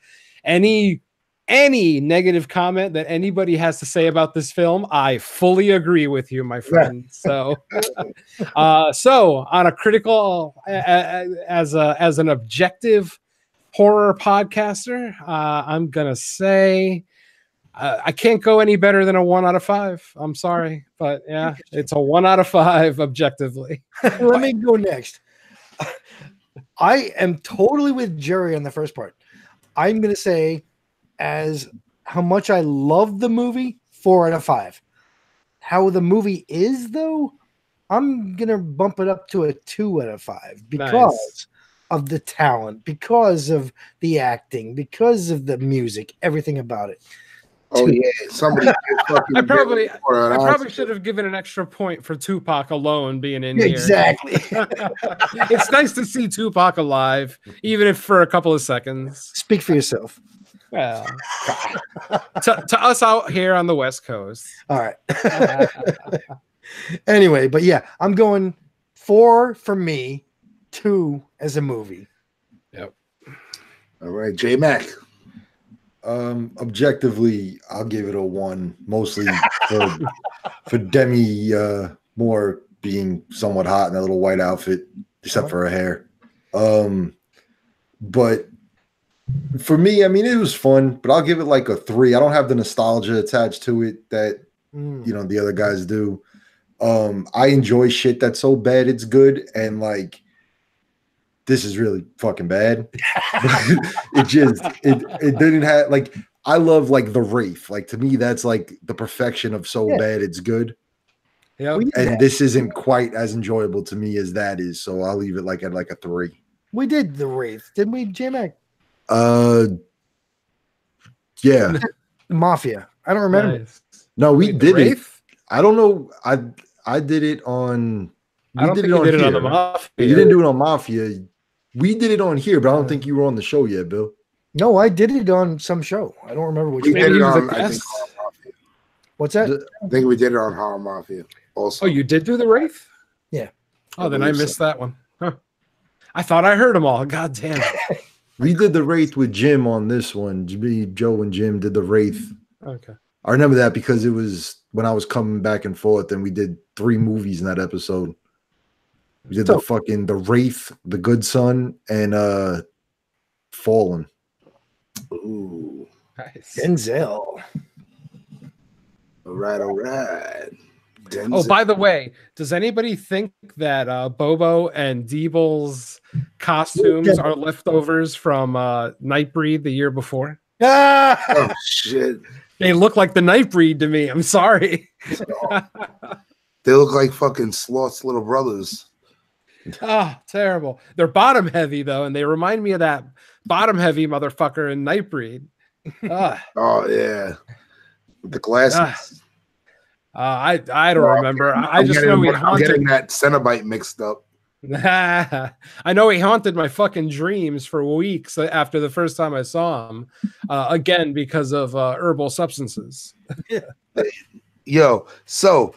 any negative comment that anybody has to say about this film, I fully agree with you, my friend. So, so on a critical, as an objective horror podcaster, I'm gonna say I can't go any better than a 1 out of 5. I'm sorry, but yeah, it's a 1 out of 5 objectively.
Let me go next. I am totally with Jerry on the first part. I'm gonna say, as how much I love the movie, 4 out of 5. How the movie is, though, I'm gonna bump it up to a 2 out of 5 because of the talent, because of the acting, because of the music, everything about it.
Oh yeah, somebody.
I probably should have given an extra point for Tupac alone being in here.
Exactly.
It's nice to see Tupac alive, even if for a couple of seconds.
Speak for yourself.
Well, to us out here on the West Coast.
All right. Anyway, but yeah, I'm going 4 for me, 2 as a movie.
Yep.
All right, J Mac.
Objectively, I'll give it a 1, mostly for Demi Moore being somewhat hot in that little white outfit, except for her hair. But for me, it was fun, but I'll give it like a 3. I don't have the nostalgia attached to it that the other guys do. I enjoy shit that's so bad it's good, and like this is really fucking bad. it didn't have like I love like The Wraith. Like to me, that's like the perfection of so bad it's good.
Yep.
And this isn't quite as enjoyable to me as that is, so I'll leave it like at like a 3.
We did The Wraith, didn't we, J-Mac?
Yeah.
Mafia. I don't remember.
Nice.
No, we
Wait,
did it.
Wraith?
I don't know. I did it on.
I don't think you did it on the Mafia.
You didn't do it on Mafia. We did it on here, but I don't think you were on the show yet, Bill.
No, I did it on some show. I don't remember which
We
one.
did it
you
on,
the
I think,
guest?
Horror Mafia.
What's that?
I think we did it on Horror Mafia also.
Oh, you did do the Wraith?
Yeah.
Oh, then I missed that one. Huh. I thought I heard them all. God damn it.
We did the Wraith with Jim on this one. Me, Joe, and Jim did the Wraith.
Okay.
I remember that because it was when I was coming back and forth, and we did 3 movies in that episode. We did the Wraith, The Good Son, and Fallen.
Ooh.
Nice.
Denzel.
All right. Denzel.
Oh, by the way, does anybody think that Bobo and Deeble's costumes are leftovers from Nightbreed the year before?
Ah!
Oh, shit.
They look like the Nightbreed to me. I'm sorry.
They look like fucking Sloth's little brothers.
Ah, terrible. They're bottom heavy though, and they remind me of that bottom heavy motherfucker in Nightbreed. Ah.
Oh, yeah. With the glasses.
I don't remember. I just know he
I'm
haunted.
getting that Cenobite mixed up.
I know he haunted my fucking dreams for weeks after the first time I saw him. Again, because of herbal substances.
Yo, so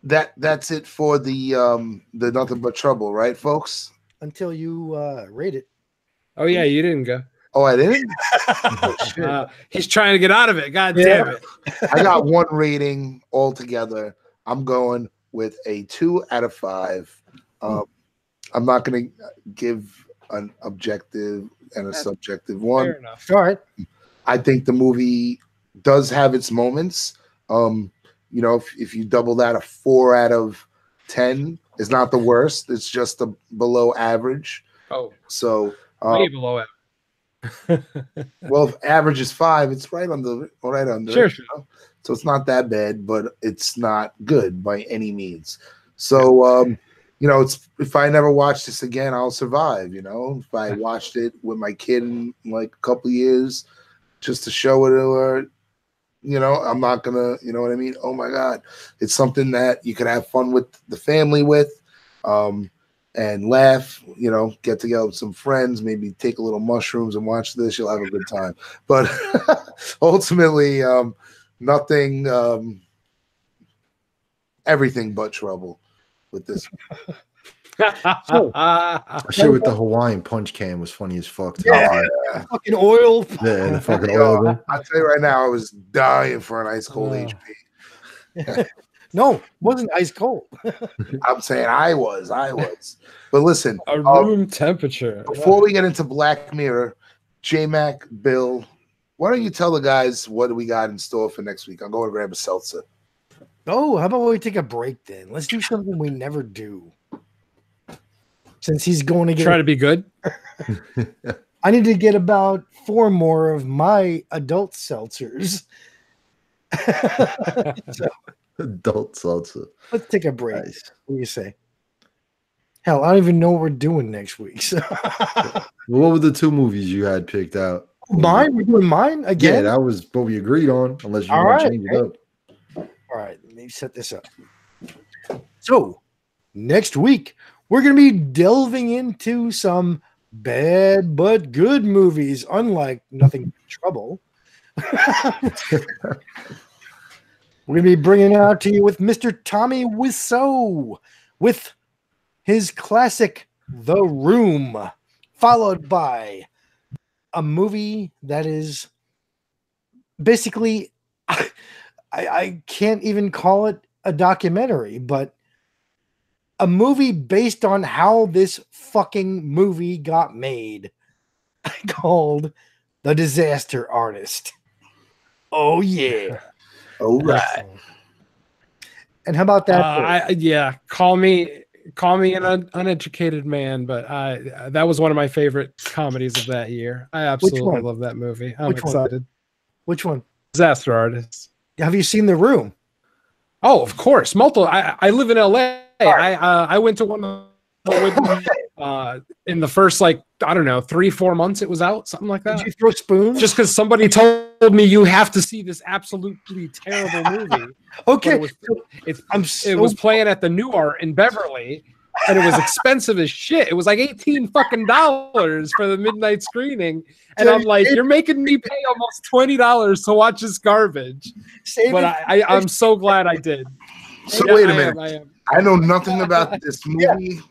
that's it for the Nothing But Trouble, right, folks?
Until you rate it.
Oh yeah, you didn't go.
Oh, I didn't? Oh, shit.
He's trying to get out of it. God damn it.
I got 1 rating altogether. I'm going with a 2 out of 5. I'm not going to give an objective and a subjective one.
Fair enough.
All right.
I think the movie does have its moments. You know, if you double that, a 4 out of 10 is not the worst. It's just a below average.
Oh,
So,
way below it.
well, if average is 5, it's right under.
Sure.
You know? So it's not that bad, but it's not good by any means. So, you know, it's if I never watch this again, I'll survive. You know, if I watched it with my kid in like a couple of years, just to show it to her, you know, I'm not gonna, you know what I mean? Oh my God, it's something that you could have fun with the family with, and laugh. You know, get together with some friends, maybe take a little mushrooms and watch this. You'll have a good time. But ultimately, nothing, everything but trouble with this.
That shit with the Hawaiian punch can was funny as fuck. Too.
Yeah. Fucking oil.
Yeah, the fucking
Yo,
oil. gun.
I'll tell you right now, I was dying for an ice cold HP.
No, it wasn't ice cold.
I'm saying I was. But listen,
A room temperature.
before we get into Black Mirror, J-Mac, Bill, why don't you tell the guys what we got in store for next week? I'm going to grab a seltzer.
Oh, how about we take a break then? Let's do something we never do. Since he's going to get,
Try to be good.
I need to get about 4 more of my adult seltzers. So,
Adult salsa.
let's take a break.
Nice.
What do you say? Hell, I don't even know what we're doing next week. So.
What were the 2 movies you had picked out?
Mine? We're doing mine
Yeah,
again?
that was what we agreed on, unless you
All
want to
right,
change it up.
All right, let me set this up. So, next week, we're going to be delving into some bad but good movies, unlike Nothing But Trouble. We're going to be bringing it out to you with Mr. Tommy Wiseau with his classic The Room, followed by a movie that is basically, I can't even call it a documentary, but a movie based on how this fucking movie got made, called The Disaster Artist. Oh, yeah.
All right.
And how about that?
Yeah, call me an uneducated man, but that was one of my favorite comedies of that year. I absolutely
one?
love that movie. I'm
Which one?
excited.
Which one?
Disaster Artist.
Have you seen The Room?
Oh, of course. Multiple. I live in LA. I went to one in the first, like, I don't know, 3-4 months it was out, something like that.
Did you throw spoons?
Just because somebody told me you have to see this absolutely terrible movie.
Okay.
It was playing at the New Art in Beverly, and it was expensive as shit. It was like $18 fucking for the midnight screening. And I'm like, you're making me pay almost $20 to watch this garbage. But I'm so glad I did.
So wait a minute. I know nothing about this movie. Yeah.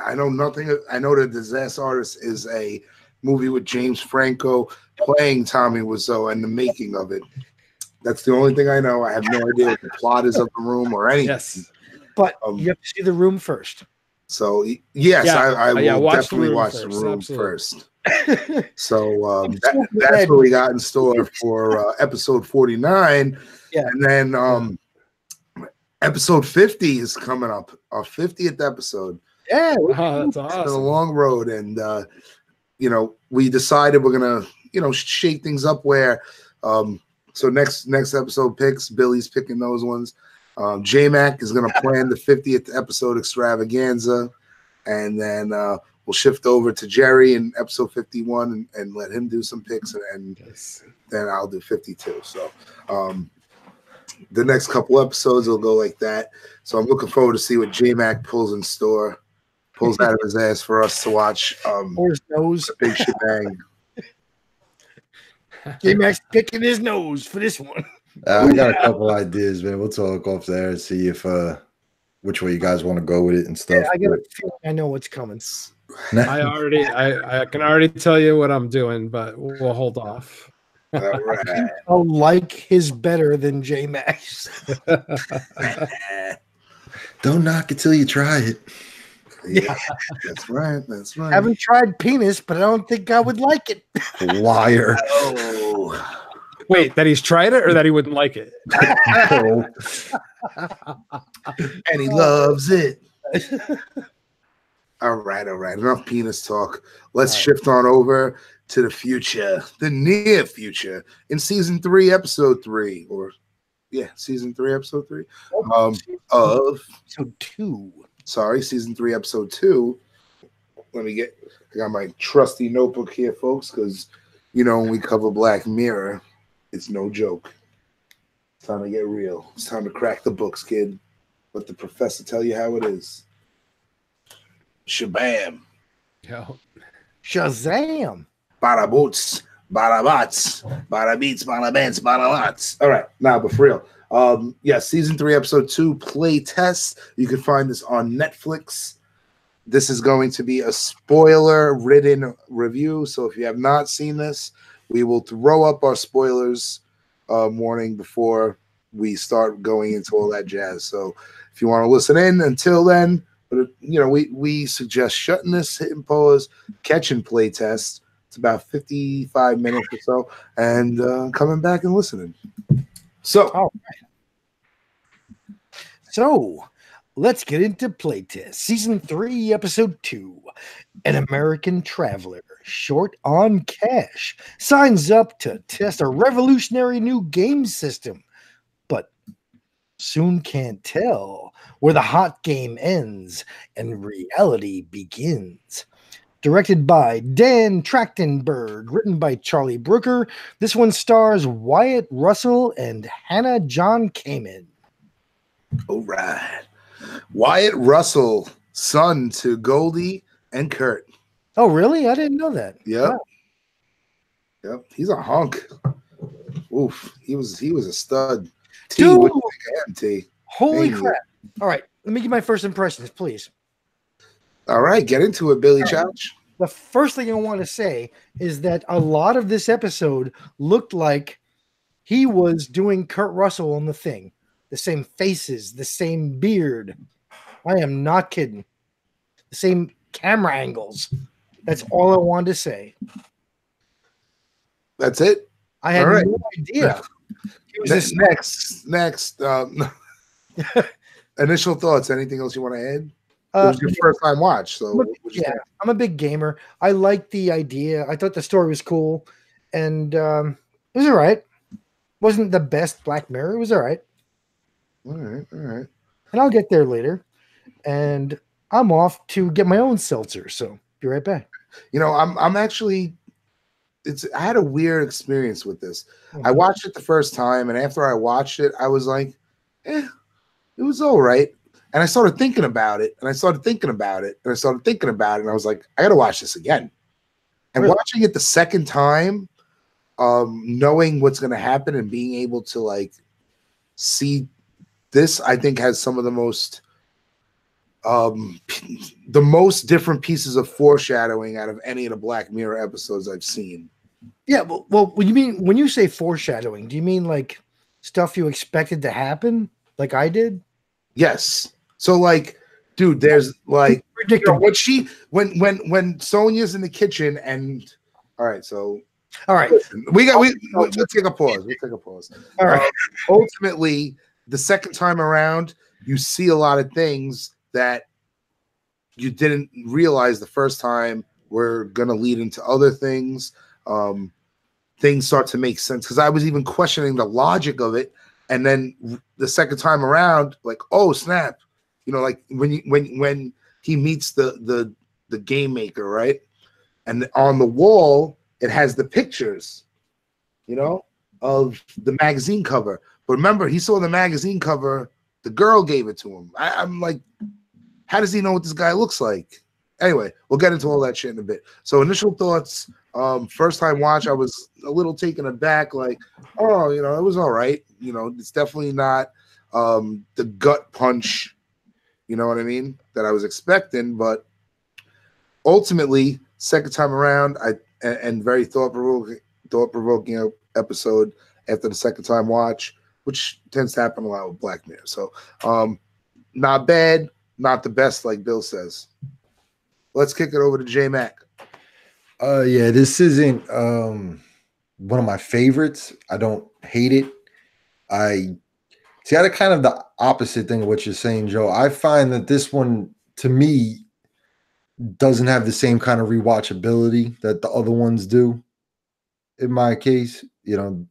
I know nothing. I know that Disaster Artist is a movie with James Franco playing Tommy Wiseau and the making of it. That's the only thing I know. I have no idea what the plot is of The Room or anything.
Yes, but you have to see The Room first.
So yes, I will definitely watch The Room first. So that's what we got in store for episode 49. Yeah, and then episode 50 is coming up. Our 50th episode.
Yeah,
that's awesome.
It's been a long road, and we decided we're gonna shake things up where so next episode picks, Billy's picking those ones. J-Mac is gonna plan the 50th episode extravaganza, and then we'll shift over to Jerry in episode 51 and let him do some picks, and then I'll do 52. So the next couple episodes will go like that. So I'm looking forward to see what J-Mac pulls out of his ass for us to watch.
His nose.
Big shebang.
J-Mac's picking his nose for this one.
I got a couple ideas, man. We'll talk off there and see if which way you guys want to go with it and stuff.
Yeah, I got a feeling I know what's coming.
I can already tell you what I'm doing, but we'll hold off.
All right.
I'll like his better than J-Mac's.
Don't knock it till you try it.
Yeah, that's right. That's right.
I haven't tried penis, but I don't think I would like it.
Liar.
Oh.
Wait, that he's tried it or that he wouldn't like it?
And he loves it. All right. Enough penis talk. Let's shift on over to the future, the near future, in season 3, episode 3, season 3, episode 3 of
episode 2.
Sorry, season 3, episode 2. I got my trusty notebook here, folks, because when we cover Black Mirror, it's no joke. It's time to get real. It's time to crack the books, kid. Let the professor tell you how it is. Shabam.
Yo.
Shazam.
Bada boots, bada bots, bada beats, bada bands, bada lots. All right, now, but for real. Season 3, episode 2, Playtest. You can find this on Netflix. This is going to be a spoiler-ridden review, so if you have not seen this, we will throw up our spoilers warning before we start going into all that jazz. So if you want to listen in until then, but we suggest shutting this, hitting pause, catching Playtest. It's about 55 minutes or so, and coming back and listening. So,
let's get into Playtest. Season 3, episode 2. An American traveler, short on cash, signs up to test a revolutionary new game system, but soon can't tell where the hot game ends and reality begins. Directed by Dan Trachtenberg, written by Charlie Brooker. This one stars Wyatt Russell and Hannah John Kamen.
All right. Wyatt Russell, son to Goldie and Kurt.
Oh, really? I didn't know that.
Yep. Wow. Yep. He's a hunk. Oof. He was a stud.
Dude.
T.
Holy crap. All right. Let me give my first impressions, please.
All right, get into it, Billy Chouch.
The first thing I want to say is that a lot of this episode looked like he was doing Kurt Russell on The Thing. The same faces, the same beard. I am not kidding. The same camera angles. That's all I wanted to say.
That's it?
I had no idea.
Next. Initial thoughts. Anything else you want to add? It was your first time watch, so
I'm a big gamer. I liked the idea. I thought the story was cool, and it was all right. Wasn't the best Black Mirror. It was all right.
All right, all right.
And I'll get there later. And I'm off to get my own seltzer. So be right back.
You know, I'm actually. I had a weird experience with this. I watched it the first time, and after I watched it, I was like, it was all right. And I started thinking about it, and I started thinking about it, and I started thinking about it, and I was like, I got to watch this again. And
Really?
watching it the second time, knowing what's going to happen and being able to like see this, I think has some of the most different pieces of foreshadowing out of any of the Black Mirror episodes I've seen.
Yeah, well, when you say foreshadowing, do you mean like stuff you expected to happen, like I did?
Yes. So like, dude, there's like
Predictable.
When Sonya's in the kitchen and all right, so
All right.
listen, we'll take a pause. We'll take a pause.
All right.
Ultimately, the second time around, you see a lot of things that you didn't realize the first time were gonna lead into other things. Things start to make sense because I was even questioning the logic of it, and then the second time around, like, oh snap, you know, like when he meets the game maker, right? And on the wall it has the pictures, you know, of the magazine cover. But remember, he saw the magazine cover. The girl gave it to him. I'm like, how does he know what this guy looks like? Anyway, we'll get into all that shit in a bit. So initial thoughts, first time watch, I was a little taken aback, like, oh, you know, it was all right. You know, it's definitely not the gut punch, you know what I mean, that I was expecting. But ultimately, second time around, and very thought-provoking episode after the second time watch, which tends to happen a lot with Black Mirror. So not bad, not the best, like Bill says. Let's kick it over to J Mac.
Yeah, this isn't one of my favorites. I don't hate it. I had kind of the opposite thing of what you're saying, Joe. I find that this one, to me, doesn't have the same kind of rewatchability that the other ones do. In my case, you know,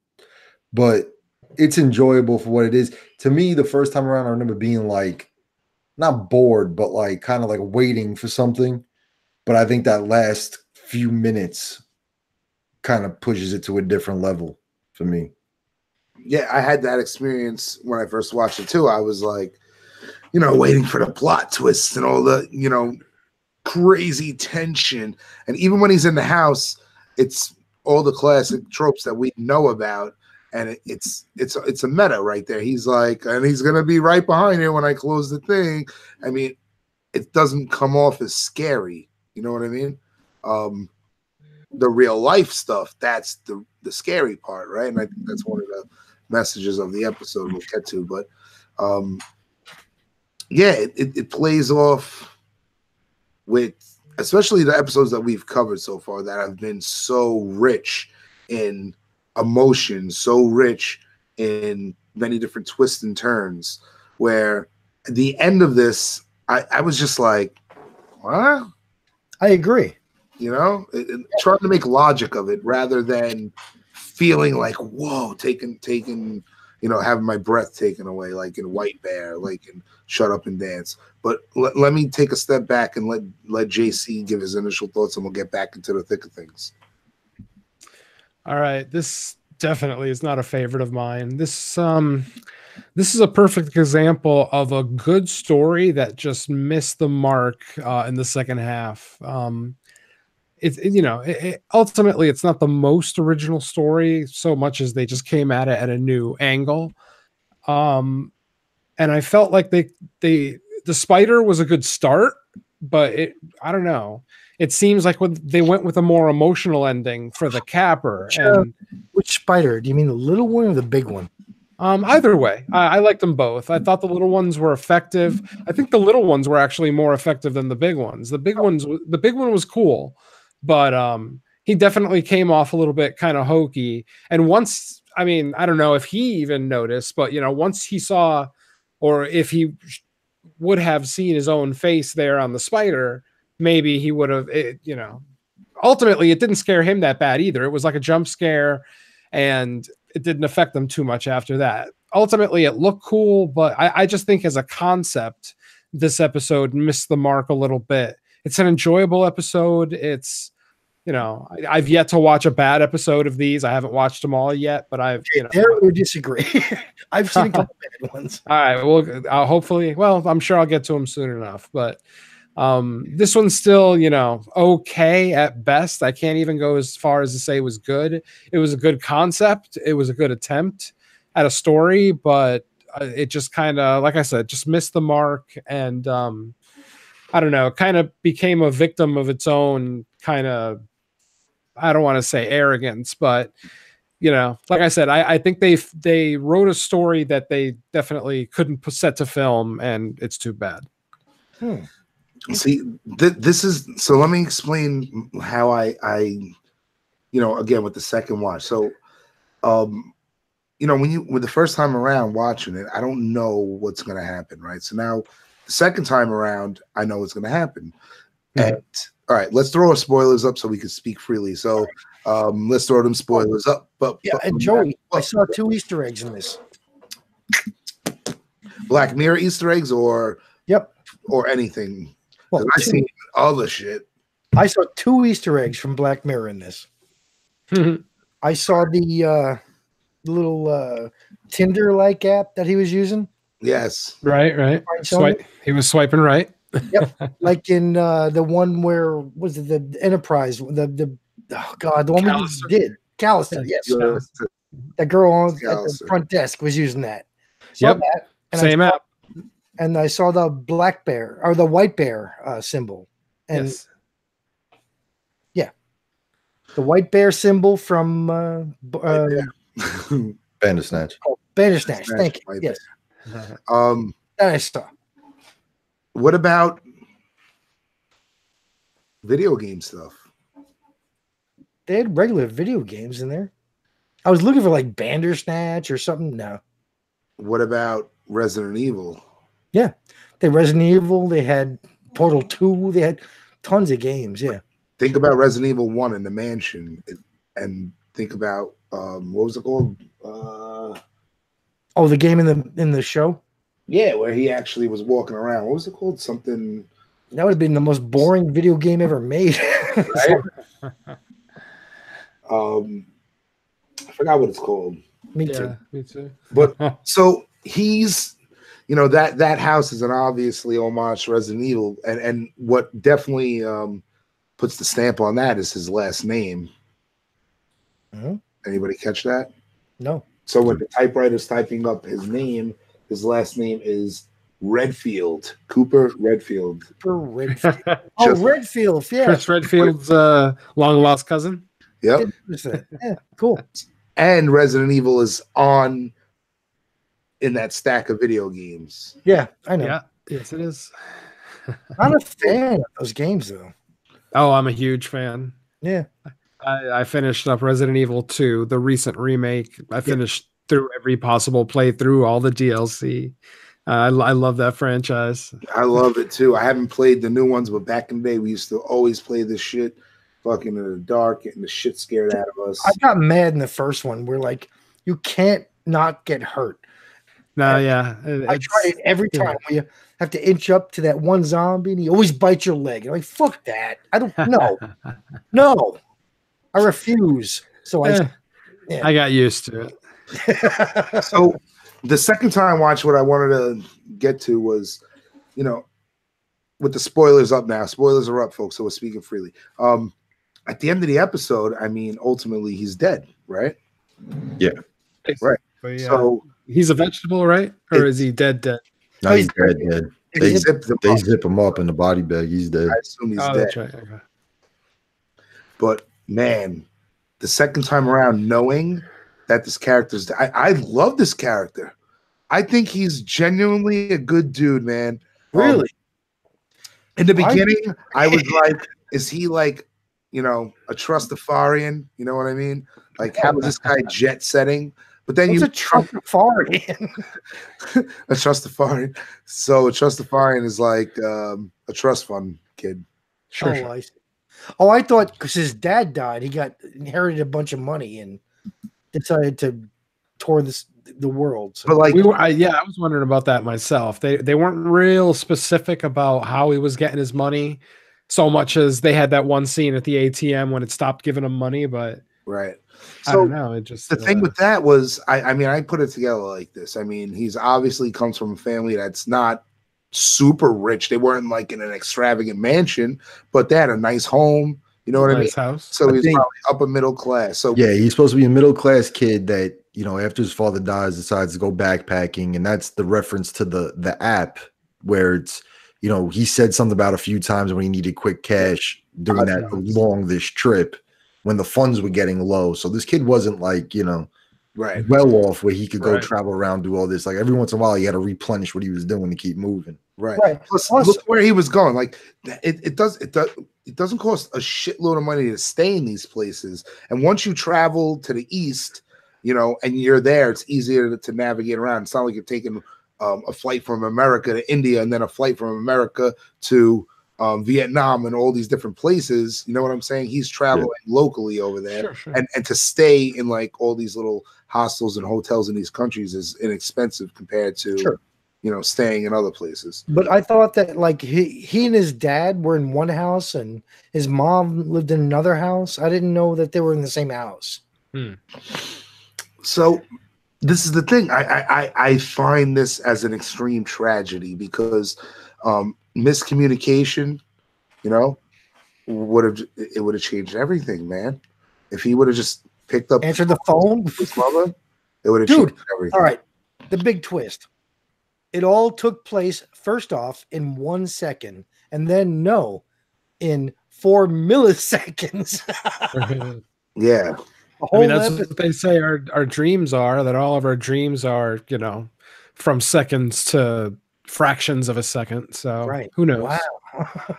but it's enjoyable for what it is. To me, the first time around, I remember being like, not bored, but like kind of like waiting for something. But I think that last few minutes kind of pushes it to a different level for me.
Yeah, I had that experience when I first watched it too. I was like, you know, waiting for the plot twists and all the, you know, crazy tension. And even when he's in the house, it's all the classic tropes that we know about. And it's a meta right there. He's like, and he's gonna be right behind you when I close the thing. I mean, it doesn't come off as scary. You know what I mean? The real life stuff, that's the scary part, right? And I think that's one of the messages of the episode we'll get to. But yeah, it plays off with, especially the episodes that we've covered so far that have been so rich in emotion, so rich in many different twists and turns, where at the end of this, I was just like, what?
I agree.
You know, trying to make logic of it rather than feeling like, whoa, taking, you know, having my breath taken away, like in White Bear, like in Shut Up and Dance. But let me take a step back and let JC give his initial thoughts, and we'll get back into the thick of things.
All right, this definitely is not a favorite of mine. This is a perfect example of a good story that just missed the mark in the second half. Ultimately, it's not the most original story so much as they just came at it at a new angle. And I felt like the spider was a good start, but I don't know. It seems like when they went with a more emotional ending for the capper.
Which spider? Do you mean the little one or the big one?
Either way, I liked them both. I thought the little ones were effective. I think the little ones were actually more effective than the big ones. The big one was cool, but he definitely came off a little bit kind of hokey. And once, I mean, I don't know if he even noticed, but you know, once he saw, or if he would have seen his own face there on the spider, maybe he would have, ultimately it didn't scare him that bad either. It was like a jump scare, and it didn't affect them too much after that. Ultimately, it looked cool, but I just think as a concept, this episode missed the mark a little bit. It's an enjoyable episode. It's, I've yet to watch a bad episode of these. I haven't watched them all yet, but
There we disagree. I've seen a couple bad ones.
All right. Well, hopefully, I'm sure I'll get to them soon enough, but this one's still, okay at best. I can't even go as far as to say it was good. It was a good concept. It was a good attempt at a story, but it just kind of, like I said, just missed the mark. And I don't know, kind of became a victim of its own kind of, I don't want to say arrogance, but like I said, I think they wrote a story that they definitely couldn't set to film, and it's too bad.
See, this is so. Let me explain how I again with the second watch. So, when the first time around watching it, I don't know what's going to happen, right? So now the second time around, I know what's going to happen. Mm-hmm. And all right, let's throw our spoilers up so we can speak freely. So let's throw them spoilers up. But
and Joey, I saw 2 Easter eggs in this.
Black Mirror Easter eggs, or anything.
Well,
I seen other shit.
I saw 2 Easter eggs from Black Mirror in this. I saw the little Tinder-like app that he was using.
Yes.
Right. He was swiping right.
Yep. Like in the one where was it the Enterprise? The one we just did. Callister, yes. That girl on at the front desk was using that. That,
same app.
And I saw the black bear or the white bear symbol. And the white bear symbol from
Bandersnatch.
Oh, Bandersnatch. Thank you. Yes. That I saw.
What about video game stuff?
They had regular video games in there. I was looking for like Bandersnatch or something. No.
What about Resident Evil?
Yeah. They had Resident Evil. They had Portal 2. They had tons of games. Yeah.
Think about Resident Evil 1 in the mansion, and think about what was it called?
The game in the show?
Yeah, where he actually was walking around. What was it called? Something.
That would have been the most boring video game ever made.
Right? I forgot what it's called.
Me too.
But so he's, that house is an obviously homage to Resident Evil, and what definitely puts the stamp on that is his last name.
Mm-hmm.
Anybody catch that?
No.
So when the typewriter's typing up his name, his last name is Redfield. Cooper Redfield.
Redfield. Redfield. Yeah.
Chris Redfield's long lost cousin.
Yep.
Yeah, cool.
And Resident Evil is in that stack of video games.
Yeah, I know.
Yeah, yes, it is.
I'm a fan of those games, though.
Oh, I'm a huge fan.
Yeah.
I finished up Resident Evil 2, the recent remake. I finished through every possible playthrough, all the DLC. I love that franchise.
I love it too. I haven't played the new ones, but back in the day, we used to always play this shit fucking in the dark, getting the shit scared out of us.
I got mad in the first one. We're like, you can't not get hurt.
No, yeah.
I try it every time. You have to inch up to that one zombie, and he always bites your leg. I'm like, fuck that. I don't know. No. I refuse. So
I got used to it.
So the second time watch, what I wanted to get to was, with the spoilers up now. Spoilers are up, folks. So we're speaking freely. At the end of the episode, I mean, ultimately he's dead, right?
Yeah.
Right.
But,
so
he's a vegetable, right? Or is he dead?
No, he's dead. They zip him up in the body bag. He's dead.
I assume he's dead.
That's right. Okay.
But man, the second time around, knowing that this character's, I love this character. I think he's genuinely a good dude, man.
Really?
In the beginning, I was like, is he like, a Trustafarian? You know what I mean? Like, how is this guy jet setting? But then
a Trustafarian?
A Trustafarian. So a Trustafarian is like a trust fund kid.
Sure. I see. I thought because his dad died, he inherited a bunch of money and decided to tour the world. So.
But like,
I was wondering about that myself. They weren't real specific about how he was getting his money, so much as they had that one scene at the ATM when it stopped giving him money. But
right.
I
So
don't know. It just
the thing with that was, I mean, I put it together like this. I mean, he's obviously comes from a family that's not super rich. They weren't like in an extravagant mansion, but they had a nice home. You know what I mean?
House.
So he's
think-
probably upper middle class. So
Yeah, he's supposed to be a middle class kid that, you know, after his father dies, decides to go backpacking, and that's the reference to the app where it's, you know, he said something about a few times when he needed quick cash during that this trip when the funds were getting low. So this kid wasn't like, you know,
right.
well off where he could go
Right.
travel around, do all this. Like every once in a while, he had to replenish what he was doing to keep moving.
Right.
Right.
Plus,
Also-
look where he was going. Like it doesn't cost a shitload of money to stay in these places. And once you travel to the east, you know, and you're there, it's easier to navigate around. It's not like you're taking a flight from America to India and then a flight from America to Vietnam and all these different places. You know what I'm saying? He's traveling locally over there.
Sure.
And to stay in like all these little hostels and hotels in these countries is inexpensive compared to you know, staying in other places.
But I thought that like he and his dad were in one house and his mom lived in another house. I didn't know that they were in the same house.
So this is the thing. I find this as an extreme tragedy because miscommunication, you know, would have changed everything, man. If he would have just picked up,
Answered the phone.
his mother, it would have
Dude,
changed everything.
All right. The big twist. It all took place first off in 1 second, and then in 4 milliseconds.
Yeah.
I mean, that's what they say our dreams are, that all of our dreams are, you know, from seconds to fractions of a second. So who knows?
Wow.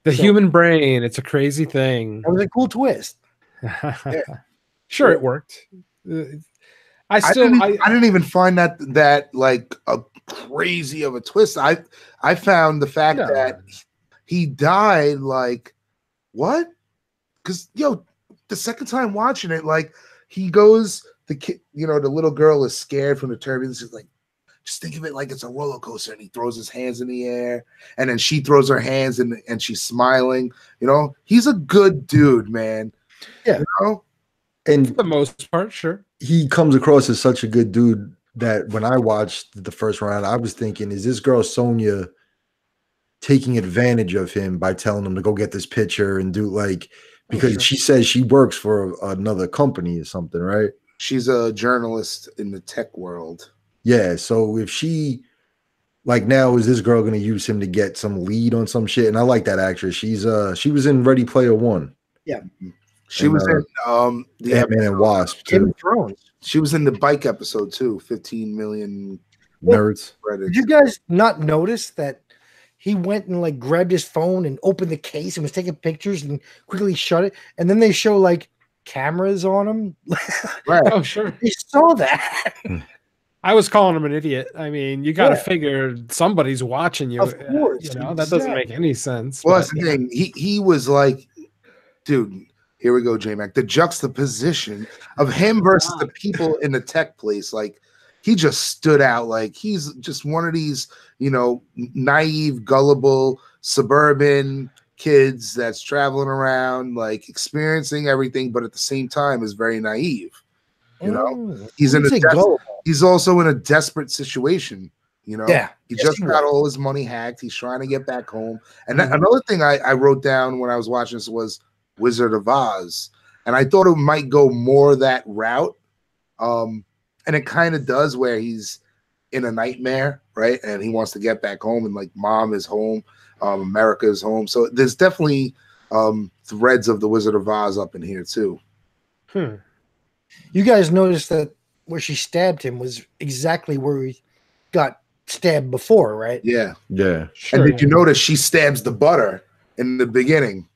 The human brain, it's a crazy thing.
That was a cool twist.
Sure, it worked. I
didn't even find that like a crazy of a twist. I found the fact that he died like what? Because the second time watching it, like he goes, the kid, you know, the little girl is scared from the turbulence. He's like, just think of it like it's a roller coaster, and he throws his hands in the air, and then she throws her hands and she's smiling. You know, he's a good dude, man.
Yeah,
you know?
And
for the most part, sure.
He comes across as such a good dude that when I watched the first round, I was thinking, is this girl Sonia taking advantage of him by telling him to go get this picture and do like, because she says she works for another company or something, right?
She's a journalist in the tech world.
Yeah. So if she, like, now is this girl going to use him to get some lead on some shit? And I like that actress. She was in Ready Player One.
Yeah.
She was in the
Ant-Man and Wasp
Game
too.
of Thrones.
She was in the bike episode too. 15 million
Nerds.
credits.
Did you guys not notice that he went and like grabbed his phone and opened the case and was taking pictures and quickly shut it? And then they show like cameras on him.
Right.
Oh, sure.
They saw that.
I was calling him an idiot. I mean, you got to figure somebody's watching you.
Of course.
You know, that doesn't make any sense.
Well, that's the thing. He was like, dude, here we go, J-Mac. The juxtaposition of him versus the people in the tech place, like he just stood out. Like he's just one of these, you know, naive, gullible, suburban kids that's traveling around, like experiencing everything, but at the same time is very naive. You know, he's also in a desperate situation. You know, he just got all his money hacked. He's trying to get back home. And another thing I wrote down when I was watching this was Wizard of Oz, and I thought it might go more that route. And it kind of does, where he's in a nightmare, right? And he wants to get back home, and like mom is home, America is home. So there's definitely threads of the Wizard of Oz up in here too.
You guys noticed that where she stabbed him was exactly where he got stabbed before, right?
Yeah.
Sure,
and did you notice she stabs the butter in the beginning?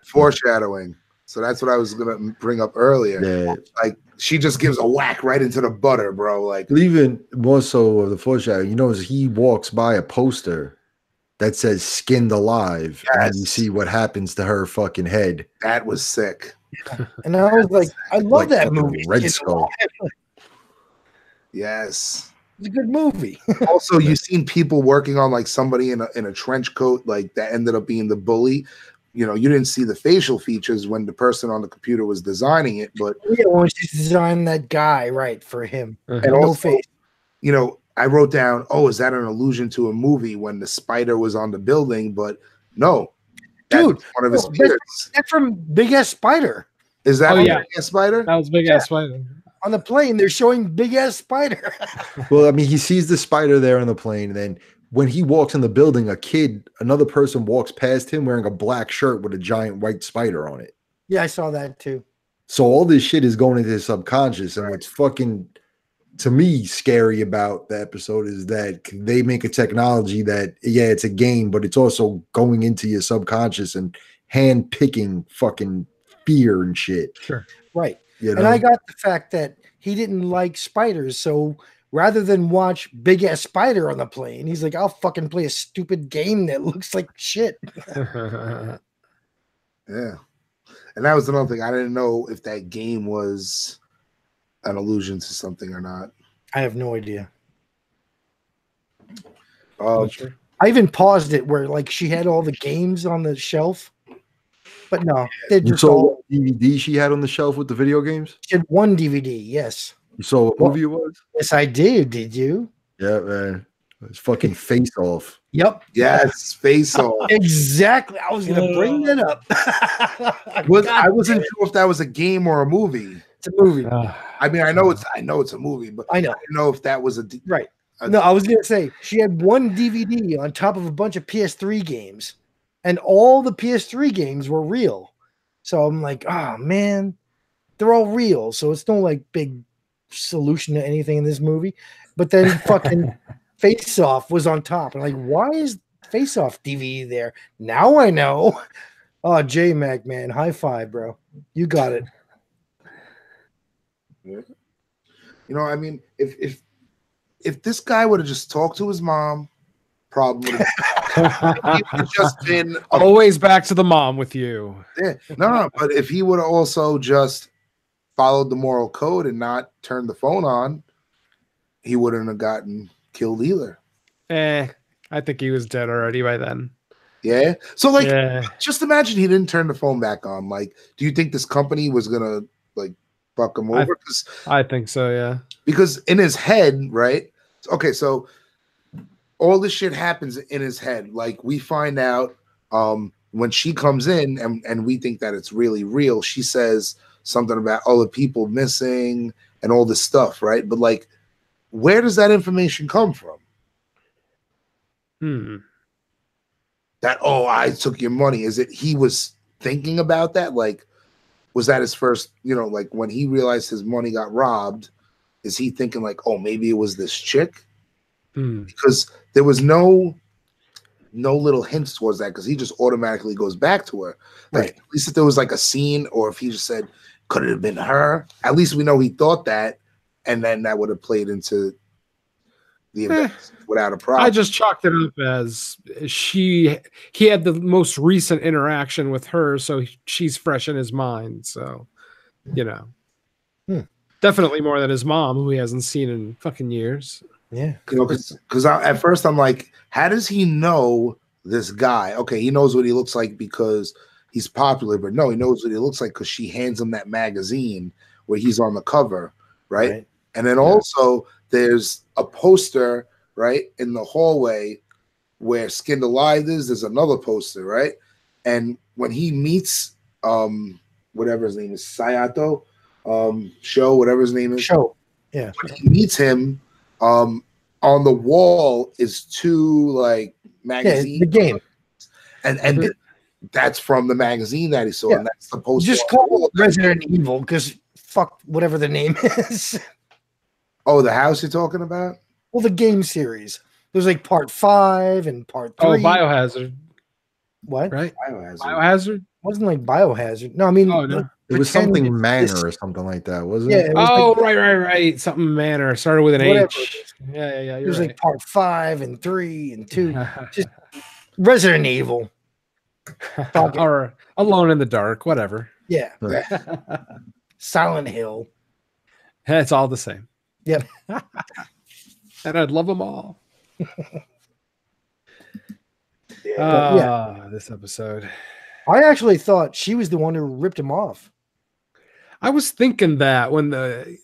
Foreshadowing. So that's what I was gonna bring up earlier.
Yeah.
Like she just gives a whack right into the butter, bro. Like
even more so of the foreshadowing, you notice he walks by a poster that says "skinned alive," and you see what happens to her fucking head.
That was sick.
And I was like, I love
Like
that
fucking
movie.
Red
You know,
Skull.
Yes.
It's a good movie.
Also, you've seen people working on like somebody in a trench coat, like that ended up being the bully. You know, you didn't see the facial features when the person on the computer was designing it, but
Yeah, when she designed that guy right for him.
and
No
also,
face.
you know, I wrote down, oh, is that an allusion to a movie when the spider was on the building? But no, that's
Dude,
one of his
no,
fears.
that's from Big Ass Spider.
Is that
Oh,
from
yeah.
a spider?
That was big
Yeah.
ass spider.
On the plane, they're showing Big Ass Spider.
Well, I mean, he sees the spider there on the plane, and then when he walks in the building, another person walks past him wearing a black shirt with a giant white spider on it.
Yeah, I saw that too.
So all this shit is going into his subconscious, and what's fucking to me scary about the episode is that they make a technology that it's a game, but it's also going into your subconscious and hand picking fucking fear and shit.
Sure.
Right.
You know?
And I got the fact that he didn't like spiders. So rather than watch Big Ass Spider on the plane, he's like, I'll fucking play a stupid game that looks like shit.
Yeah. And that was another thing. I didn't know if that game was an allusion to something or not.
I have no idea.
Sure.
I even paused it where like she had all the games on the shelf. But no, they're
You
just
saw
all
what DVD she had on the shelf with the video games?
she had one DVD, yes.
You saw what movie it was?
Yes, I did. Did you?
Yeah, man. It's fucking Face Off.
Yep.
Yes, face off.
Exactly. I was gonna bring that up.
I
God
wasn't
damn it.
sure if that was a game or a movie.
It's a movie.
I mean, I know it's a movie, but
I know.
I didn't know if that was
Right. No, I was gonna say she had one DVD on top of a bunch of PS3 games, and all the PS3 games were real. So I'm like, oh man, they're all real. So it's no like big solution to anything in this movie. But then fucking Face Off was on top. And like, why is Face Off DVD there? Now I know. Oh, J Mac, man, high five, bro. You got it.
You know, I mean, if this guy would have just talked to his mom, problem would have just been
Always back to the mom with you.
yeah. No, but if he would have also just followed the moral code and not turned the phone on, he wouldn't have gotten killed either.
I think he was dead already by then.
Yeah. So like
Yeah.
just imagine he didn't turn the phone back on. Like, do you think this company was gonna like fuck him over?
I think so, yeah.
Because in his head, right? Okay, so all this shit happens in his head. Like we find out when she comes in and we think that it's really real, she says something about all the people missing and all this stuff, right? But like, where does that information come from? That, oh, I took your money. Is it he was thinking about that? Like, was that his first, you know, like when he realized his money got robbed, is he thinking like, oh, maybe it was this chick? Because there was no little hints towards that because he just automatically goes back to her. Like,
Right.
at least if there was like a scene or if he just said, could it have been her? At least we know he thought that, and then that would have played into the events without a problem.
I just chalked it up as he had the most recent interaction with her, so she's fresh in his mind. So, you know, definitely more than his mom, who he hasn't seen in fucking years.
Yeah.
You know, because at first I'm like, how does he know this guy? Okay, he knows what he looks like because he's popular, but no, he knows what he looks like because she hands him that magazine where he's on the cover, right? And then also there's a poster, right, in the hallway where Skinned Alive is. There's another poster, right? And when he meets whatever his name is, Sayato, Show, whatever his name is.
Show. Yeah.
When he meets him, on the wall is two like magazines.
The game.
And that's from the magazine that he saw. And that's the poster.
Just call it Resident Evil because fuck whatever the name is.
Oh, the house you're talking about?
Well, the game series. There's like part 5 and part 3.
Oh, Biohazard.
What?
Right?
Biohazard.
Wasn't like Biohazard. No, I mean,
Oh, no.
It was something Manor or something like that, wasn't it?
It was
Oh,
like,
right. Something Manor. Started with an
Whatever
H. Yeah. You're
There's
right.
like part 5 and 3 and 2. Just Resident Evil.
Or Alone in the Dark, whatever.
Yeah. Silent Hill.
It's all the same.
Yep.
And I'd love them all. This episode.
I actually thought she was the one who ripped him off.
I was thinking that when the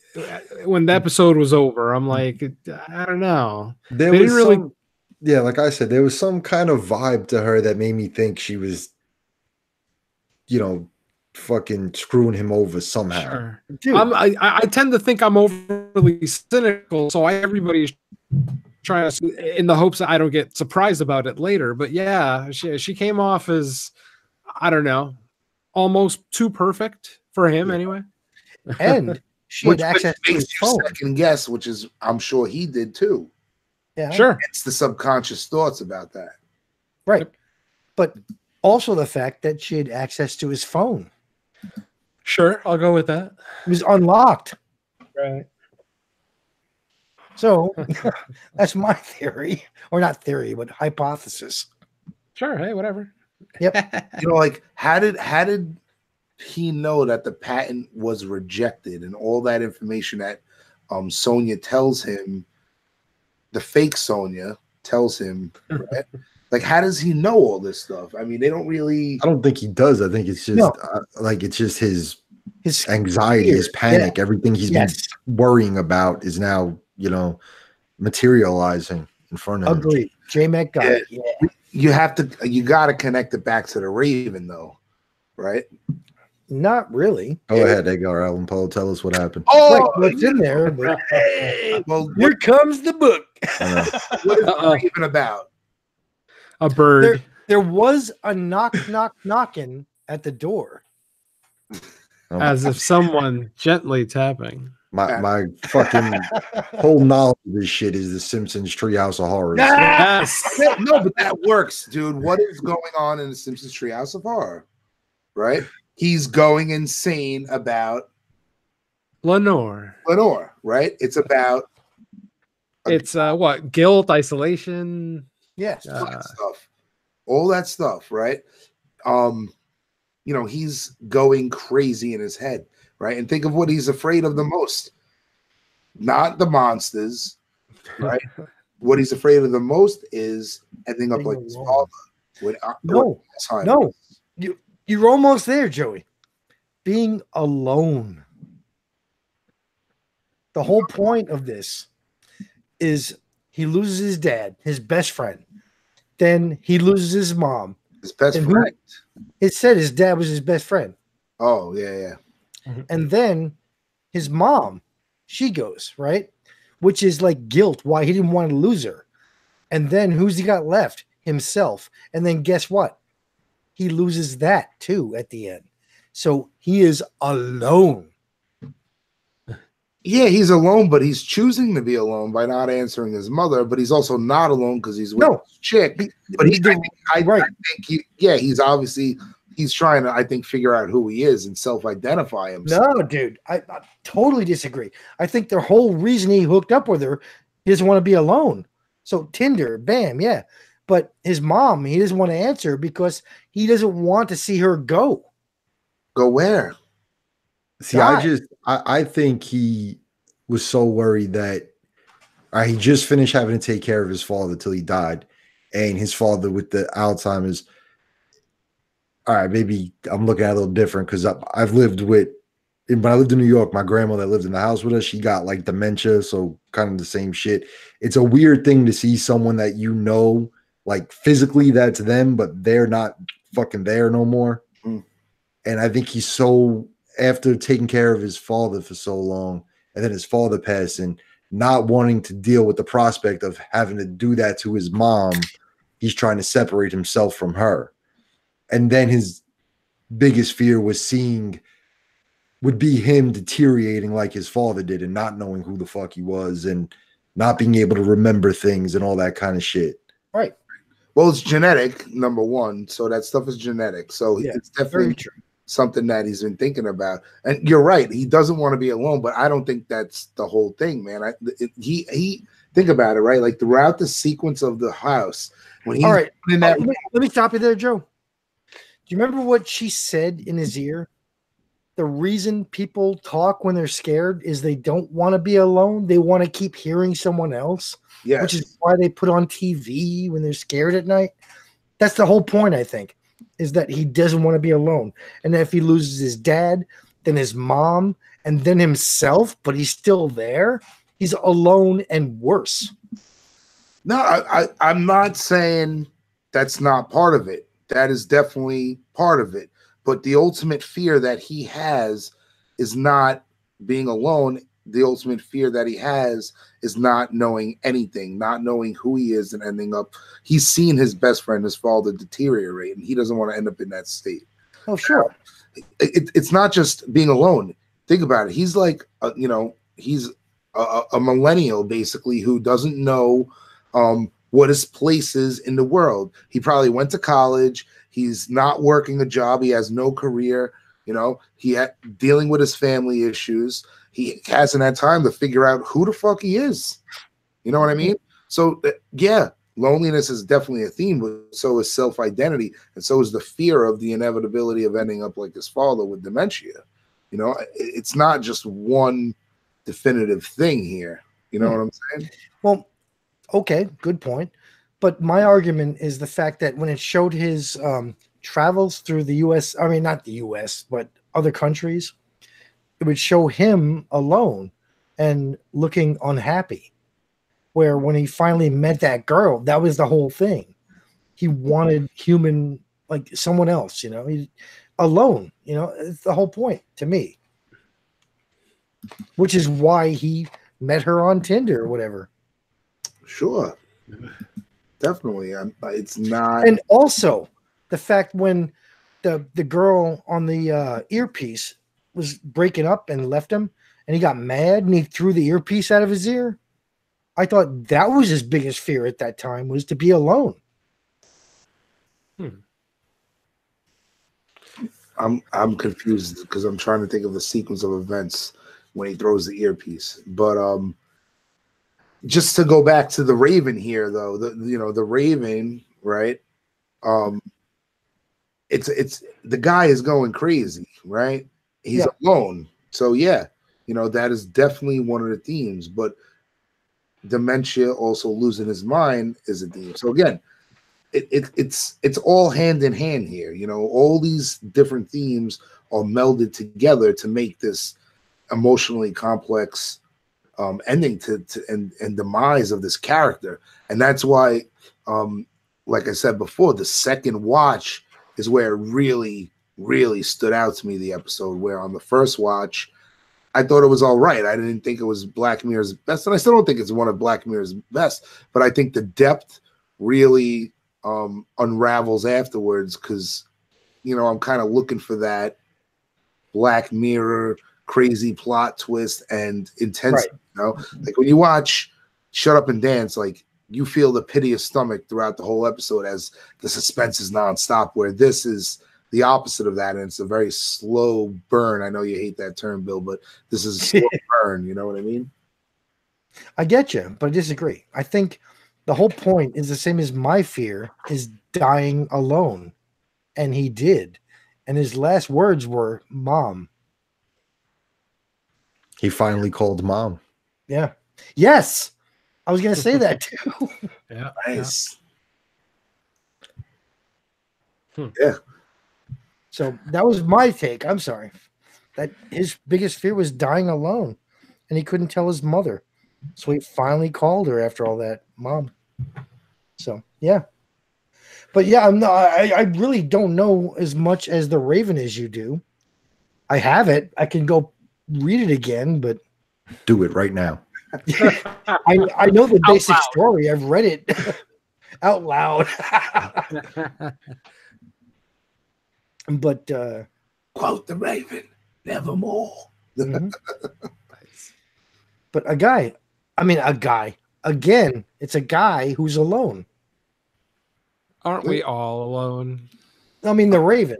episode was over, I'm like, I don't know.
There
They
was
didn't really.
some, yeah, like I said, there was some kind of vibe to her that made me think she was, fucking screwing him over somehow.
Sure.
Dude.
I tend to think I'm overly cynical, so everybody's trying to, in the hopes that I don't get surprised about it later. But yeah, she came off as, I don't know, almost too perfect for him anyway.
And she had access to his phone.
Second guess, which is I'm sure he did too.
Yeah,
sure.
It's the subconscious thoughts about that,
right? But also the fact that she had access to his phone.
Sure, I'll go with that.
It was unlocked.
Right.
So that's my theory, or not theory, but hypothesis.
Sure. Hey, whatever.
Yep.
Like how did he know that the patent was rejected and all that information that Sonia tells him, the fake Sonia tells him, right? Like, how does he know all this stuff? I mean, they don't really.
I don't think he does. I think it's just it's just his anxiety, his panic, everything he's been worrying about is now, materializing in front of him.
Agreed. J-Mac got it. Yeah.
You got to connect it back to the Raven, though, right?
Not really.
Go ahead, Edgar Allan Poe. Tell us what happened.
Oh, what's in there? But,
well,
here comes the book.
What is the Raven about?
A bird.
There was a knocking at the door.
As if someone gently tapping.
My fucking whole knowledge of this shit is the Simpsons Treehouse of Horrors.
Yes.
No, but that works, dude. What is going on in the Simpsons Treehouse of Horror? Right? He's going insane about
Lenore,
right? It's about
what? Guilt, isolation.
Yes.
All that stuff, right? He's going crazy in his head, right? And think of what he's afraid of the most. Not the monsters, right? What he's afraid of the most is ending up like his father.
No. You're almost there, Joey. Being alone. The whole point of this is he loses his dad, his best friend. Then he loses his mom.
His best friend?
It said his dad was his best friend.
Oh, yeah.
And then his mom, she goes, right? Which is like guilt, why he didn't want to lose her. And then who's he got left? Himself. And then guess what? He loses that too at the end. So he is alone.
Yeah, he's alone, but he's choosing to be alone by not answering his mother. But he's also not alone because he's with this chick. But he's trying to, I think, figure out who he is and self-identify himself.
No, dude, I totally disagree. I think the whole reason he hooked up with her, he doesn't want to be alone. So Tinder, bam, yeah. But his mom, he doesn't want to answer because he doesn't want to see her go.
Go where?
See, I think he was so worried that he just finished having to take care of his father till he died. And his father with the Alzheimer's. All right, maybe I'm looking at it a little different because I've lived with, when I lived in New York, my grandma that lived in the house with us, she got like dementia. So kind of the same shit. It's a weird thing to see someone that like physically that's them, but they're not fucking there no more.
Mm.
And I think he's so, after taking care of his father for so long, and then his father passing, not wanting to deal with the prospect of having to do that to his mom, he's trying to separate himself from her. And then his biggest fear would be him deteriorating like his father did and not knowing who the fuck he was and not being able to remember things and all that kind of shit.
Right.
Well, it's genetic, number one. So that stuff is genetic. So it's definitely something that he's been thinking about. And you're right. He doesn't want to be alone, but I don't think that's the whole thing, man. He think about it, right? Like throughout the sequence of the house, when he's in that.
Let me stop you there, Joe. Do you remember what she said in his ear? the reason people talk when they're scared is they don't want to be alone. They want to keep hearing someone else,
Yes.
which is why they put on TV when they're scared at night. That's the whole point, I think, is that he doesn't want to be alone. And if he loses his dad, then his mom, and then himself, but he's still there, he's alone and worse.
No, I'm not saying that's not part of it. That is definitely part of it. But the ultimate fear that he has is not being alone. The ultimate fear that he has is not knowing anything, not knowing who he is and ending up. He's seen his best friend, his father, deteriorate, and he doesn't want to end up in that state.
Oh, sure.
It's not just being alone. Think about it. He's like, he's a millennial, basically, who doesn't know what his place is in the world. He probably went to college. He's not working a job. He has no career. Dealing with his family issues. He hasn't had time to figure out who the fuck he is. You know what I mean? So, yeah, loneliness is definitely a theme, but so is self-identity, and so is the fear of the inevitability of ending up like his father with dementia. It's not just one definitive thing here. You know what I'm saying?
Well, okay, good point. But my argument is the fact that when it showed his travels through the U.S., I mean, not the U.S., but other countries, it would show him alone and looking unhappy. Where when he finally met that girl, that was the whole thing. He wanted human, like someone else, he's alone, it's the whole point to me. Which is why he met her on Tinder or whatever.
Sure. Definitely. It's not.
And also the fact when the girl on the earpiece was breaking up and left him and he got mad and he threw the earpiece out of his ear. I thought that was his biggest fear at that time, was to be alone.
I'm confused because I'm trying to think of the sequence of events when he throws the earpiece. But just to go back to the Raven here, though, the Raven, right? It's the guy is going crazy, right? He's alone. So yeah, that is definitely one of the themes. But dementia, also losing his mind, is a theme. So again, it's all hand in hand here. All these different themes are melded together to make this emotionally complex ending and demise of this character. And that's why, like I said before, the second watch is where it really, really stood out to me, the episode, where on the first watch, I thought it was all right. I didn't think it was Black Mirror's best, and I still don't think it's one of Black Mirror's best, but I think the depth really unravels afterwards, because, I'm kind of looking for that Black Mirror crazy plot twist and intensity.
Right.
Like when you watch Shut Up and Dance, like you feel the pit of your stomach throughout the whole episode as the suspense is nonstop, where this is the opposite of that, and it's a very slow burn. I know you hate that term, Bill, but this is a slow burn. You know what I mean?
I get you, but I disagree. I think the whole point is the same as my fear, is dying alone. And he did. And his last words were, "Mom."
He finally called mom.
Yeah. Yes. I was going to say that too.
Yeah.
Nice.
Yeah. So that was my take. I'm sorry. That his biggest fear was dying alone, and he couldn't tell his mother. So he finally called her after all that, "Mom." So yeah. But yeah, I really don't know as much as the Raven as you do. I have it. I can go read it again, but
do it right now.
I know the basic story. I've read it out loud. But
quote the Raven, nevermore.
Mm-hmm. But a guy again, it's a guy who's alone.
Aren't we all alone?
I mean, the Raven.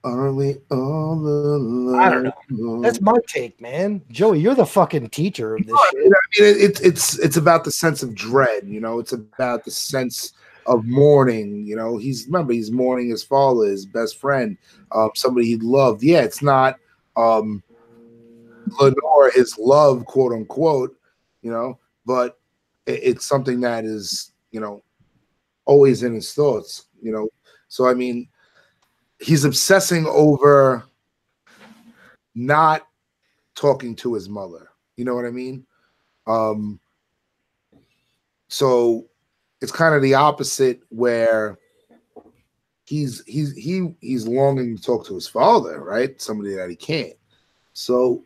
Are we all alone?
I don't know. That's my take, man. Joey, you're the fucking teacher of this shit.
I mean, it's about the sense of dread. It's about the sense of mourning. You know, he's mourning his father, his best friend, somebody he loved. Yeah, it's not Lenore, his love, quote unquote, you know, but it's something that is, you know, always in his thoughts, you know. So I mean, he's obsessing over not talking to his mother. You know what I mean? So it's kind of the opposite where he's longing to talk to his father, right? Somebody that he can't. So,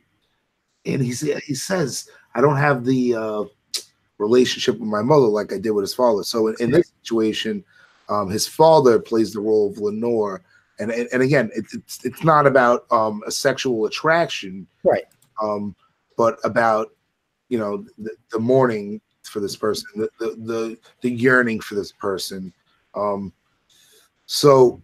and he says, I don't have the relationship with my mother like I did with his father. So in this situation, his father plays the role of Lenore, and again, it's not about a sexual attraction,
right?
But about, you know, the mourning for this person, the yearning for this person. So,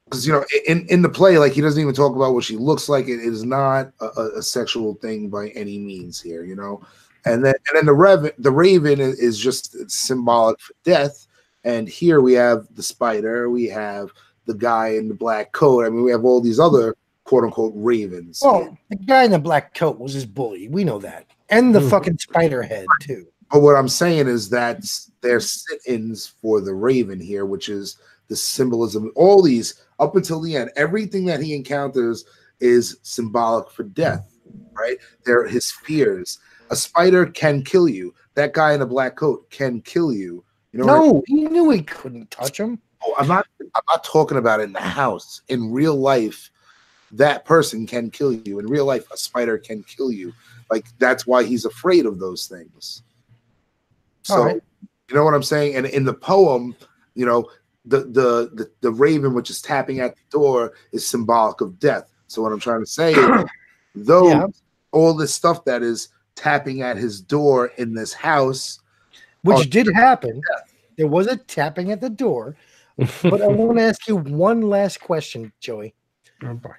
because, you know, in the play, like, he doesn't even talk about what she looks like. It is not a sexual thing by any means here, you know. And then the raven is just symbolic for death. And here we have the spider, we have the guy in the black coat. I mean, we have all these other quote unquote ravens.
Well, the guy in the black coat was his bully. We know that, and the fucking spider head too.
But what I'm saying is that they're sit-ins for the raven here, which is the symbolism. All these up until the end, everything that he encounters is symbolic for death, right? They're his fears. A spider can kill you. That guy in a black coat can kill you. You know?
No, he knew he couldn't touch him.
Oh, I'm not talking about it in the house. In real life, that person can kill you. In real life, a spider can kill you. Like, that's why he's afraid of those things. So, you know what I'm saying? And in the poem, you know, the raven, which is tapping at the door, is symbolic of death. So what I'm trying to say is, though all this stuff that is tapping at his door in this house,
which did happen, there was a tapping at the door. But I want to ask you one last question, Joey.
Oh boy.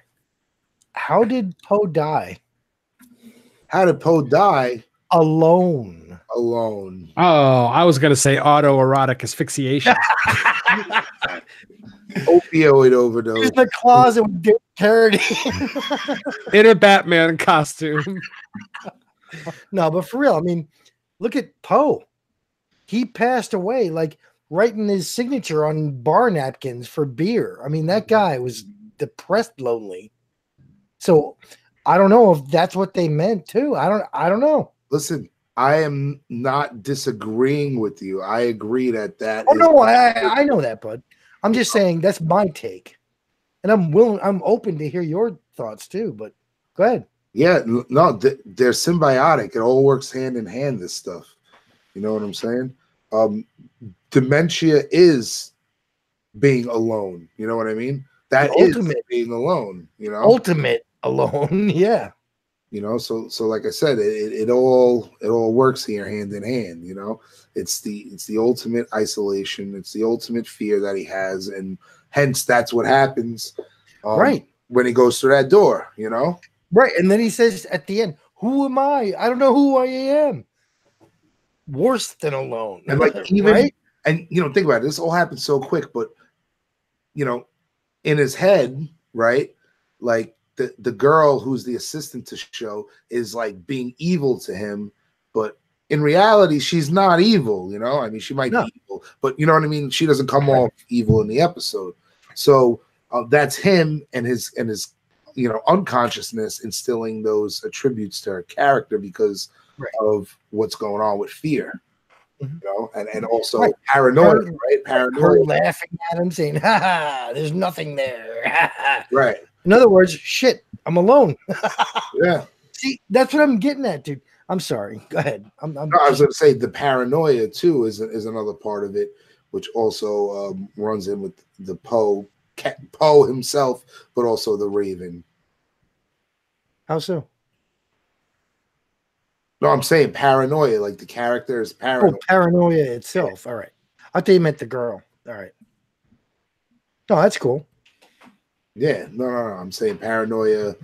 How did Poe die?
How did Poe die?
Alone.
Oh, I was going to say autoerotic asphyxiation.
Opioid overdose.
In the closet with Dick Carradine.
In a Batman costume.
No, but for real, I mean, look at Poe. He passed away, like, writing his signature on bar napkins for beer. I mean, that guy was depressed, lonely. So I don't know if that's what they meant too. I don't know.
Listen, I am not disagreeing with you. I agree that
Oh no, I know that, bud. I'm just saying that's my take, and I'm open to hear your thoughts too. But go ahead.
Yeah, no, they're symbiotic. It all works hand in hand. This stuff, you know what I'm saying? Dementia is being alone. You know what I mean? That is being alone. You know,
ultimate alone. Yeah.
You know, so like I said, it all works here hand in hand. You know, it's the ultimate isolation. It's the ultimate fear that he has, and hence that's what happens,
right,
when he goes through that door. You know,
right, and then he says at the end, "Who am I? I don't know who I am." Worse than alone,
and like even
right?
And you know, think about it. This all happens so quick, but you know, in his head, right, like. The girl who's the assistant to show is like being evil to him, but in reality, she's not evil. You know, I mean, she might be evil, but you know what I mean. She doesn't come off evil in the episode. So that's him and his you know, unconsciousness instilling those attributes to her character because of what's going on with fear. You know, and also paranoia, right? Paranoia,
her laughing at him, saying, "Ha ha, there's nothing there."
Right.
In other words, shit, I'm alone.
Yeah.
See, that's what I'm getting at, dude. I'm sorry. Go ahead. I
was going to say the paranoia too is another part of it, which also runs in with the Poe himself, but also the Raven.
How so?
No, I'm saying paranoia, like the character is paranoid.
Oh, paranoia itself. All right. I thought you meant the girl. All right. No, that's cool.
Yeah, no. I'm saying paranoia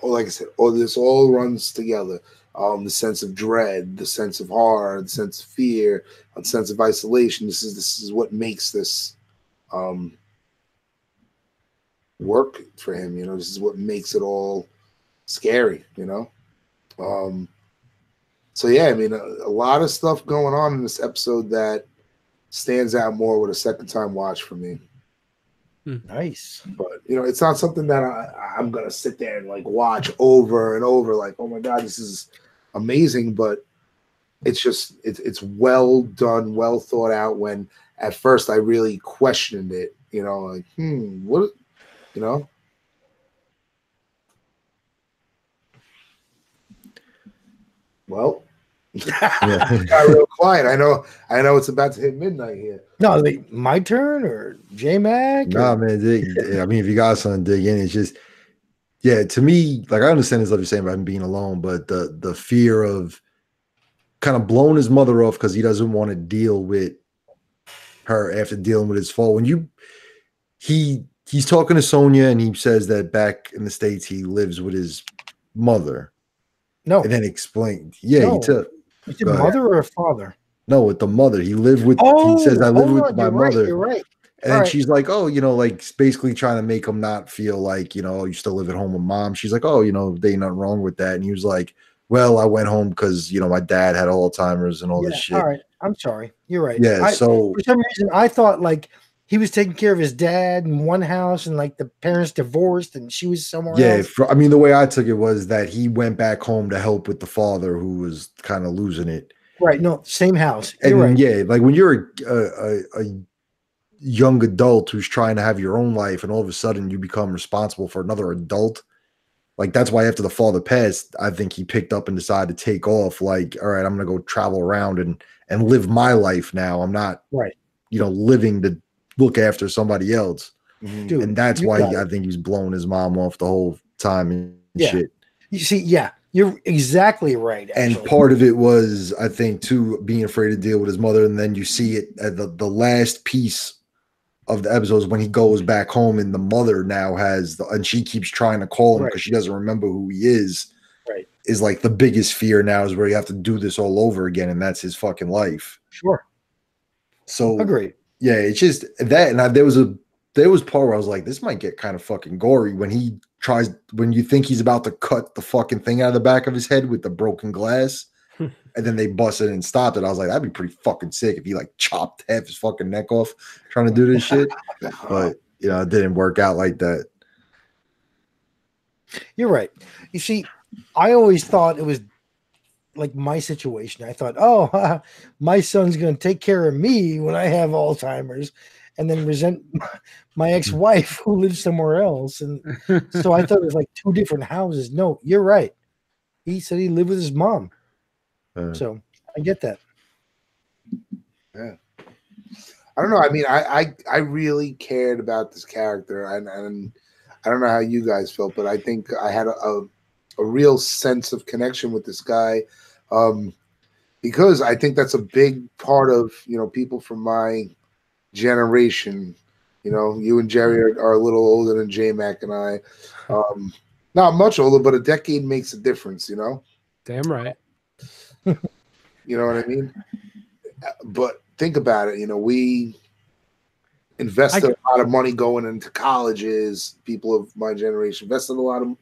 like I said, all this all runs together. The sense of dread, the sense of horror, the sense of fear, the sense of isolation. This is what makes this work for him. This is what makes it all scary. So yeah, I mean, a lot of stuff going on in this episode that stands out more with a second time watch for me.
Nice.
But it's not something that I'm gonna sit there and like watch over and over, like, oh my god, this is amazing. But it's well done, well thought out. When at first I really questioned it, like, what, Well, got real quiet. I know it's about to hit midnight here.
No, my turn or J Mac?
Nah, man. I mean, if you got something to dig in, it's just, yeah. To me, like, I understand this stuff you're saying about him being alone, but the fear of kind of blowing his mother off because he doesn't want to deal with her after dealing with his fall. When he's talking to Sonia and he says that back in the States he lives with his mother.
No,
and then explained. Yeah,
no.
he took.
Is it mother or a father?
No, with the mother. He lived with. He says, "I live with my mother."
You're right.
And then she's like, "Oh, like basically trying to make him not feel like you still live at home with mom." She's like, "Oh, there ain't nothing wrong with that." And he was like, "Well, I went home because my dad had Alzheimer's and all this shit."
All right, I'm sorry. You're right.
Yeah. So
for some reason, I thought like he was taking care of his dad in one house, and like the parents divorced, and she was somewhere else.
I mean, the way I took it was that he went back home to help with the father who was kind of losing it.
Right. No, same house.
You're
right.
Yeah, like when you're a young adult who's trying to have your own life, and all of a sudden you become responsible for another adult. Like, that's why after the father passed, I think he picked up and decided to take off. Like, all right, I'm gonna go travel around and live my life now. I'm not living to look after somebody else.
Dude,
and that's why I think he's blowing his mom off the whole time and shit.
You see, you're exactly right.
Actually. And part of it was, I think, too, being afraid to deal with his mother. And then you see it at the last piece of the episodes when he goes back home and the mother now and she keeps trying to call him because she doesn't remember who he is.
Right.
Is like the biggest fear now is where you have to do this all over again. And that's his fucking life.
Sure.
So
agreed.
Yeah, it's just that. And there was part where I was like, this might get kind of fucking gory when you think he's about to cut the fucking thing out of the back of his head with the broken glass, and then they busted it and stopped it. I was like, that'd be pretty fucking sick if he like chopped half his fucking neck off trying to do this shit. But it didn't work out like that.
You're right. You see, I always thought it was like my situation. I thought, oh, my son's going to take care of me when I have Alzheimer's, and then resent my ex-wife who lives somewhere else. And so I thought it was like two different houses. No, you're right. He said he lived with his mom. So I get that.
Yeah. I don't know. I mean, I really cared about this character, and I don't know how you guys felt, but I think I had a real sense of connection with this guy, because I think that's a big part of people from my generation. You and Jerry are a little older than J Mac and I, not much older, but a decade makes a difference.
Damn right.
You know what I mean? But think about it. We invested a lot of money going into colleges. People of my generation invested a lot of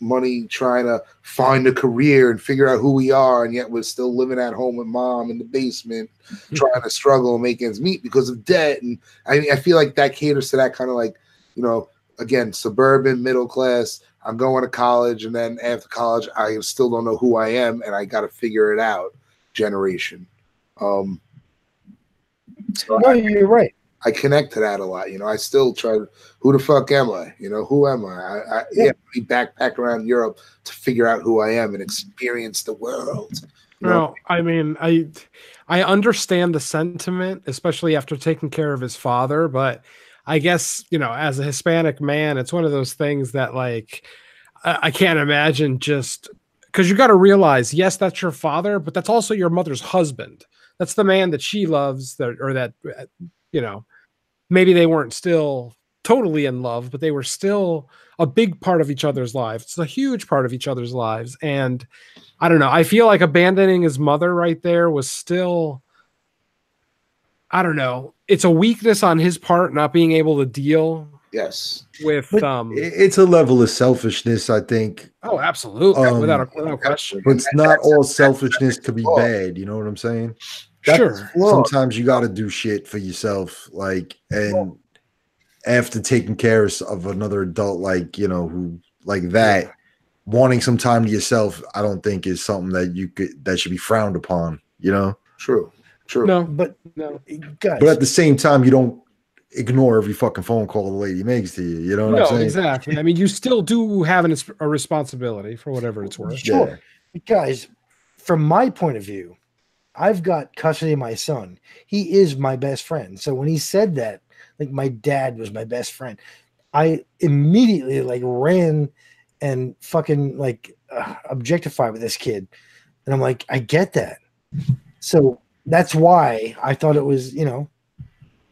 money trying to find a career and figure out who we are, and yet we're still living at home with mom in the basement, trying to struggle and make ends meet because of debt. And I mean, I feel like that caters to that kind of like, again, suburban middle class. I'm going to college, and then after college, I still don't know who I am, and I got to figure it out. Generation. So
no, you're right.
I connect to that a lot. I still try to, who the fuck am I? Who am I? We backpack around Europe to figure out who I am and experience the world.
No, I mean, I understand the sentiment, especially after taking care of his father, but I guess, as a Hispanic man, it's one of those things that like, I can't imagine just because you got to realize, yes, that's your father, but that's also your mother's husband. That's the man that she loves, maybe they weren't still totally in love, but they were still a big part of each other's lives. It's a huge part of each other's lives. And I don't know. I feel like abandoning his mother right there was still, I don't know. It's a weakness on his part, not being able to deal
Yes.
with.
It's a level of selfishness, I think.
Oh, absolutely. Without question.
But it's not all selfishness could be bad. You know what I'm saying?
Sure.
Sometimes you got to do shit for yourself. Like, and after taking care of another adult, like, you know, who like that, wanting some time to yourself, I don't think is something that should be frowned upon, you know?
True.
No,
but
guys, but at the same time, you don't ignore every fucking phone call the lady makes to you. You know what I'm saying?
Exactly. I mean, you still do have a responsibility for whatever it's worth.
Sure. Yeah. Guys, from my point of view, I've got custody of my son. He is my best friend. So when he said that, like my dad was my best friend, I immediately like ran and fucking like objectified with this kid. And I'm like, I get that. So that's why I thought it was, you know,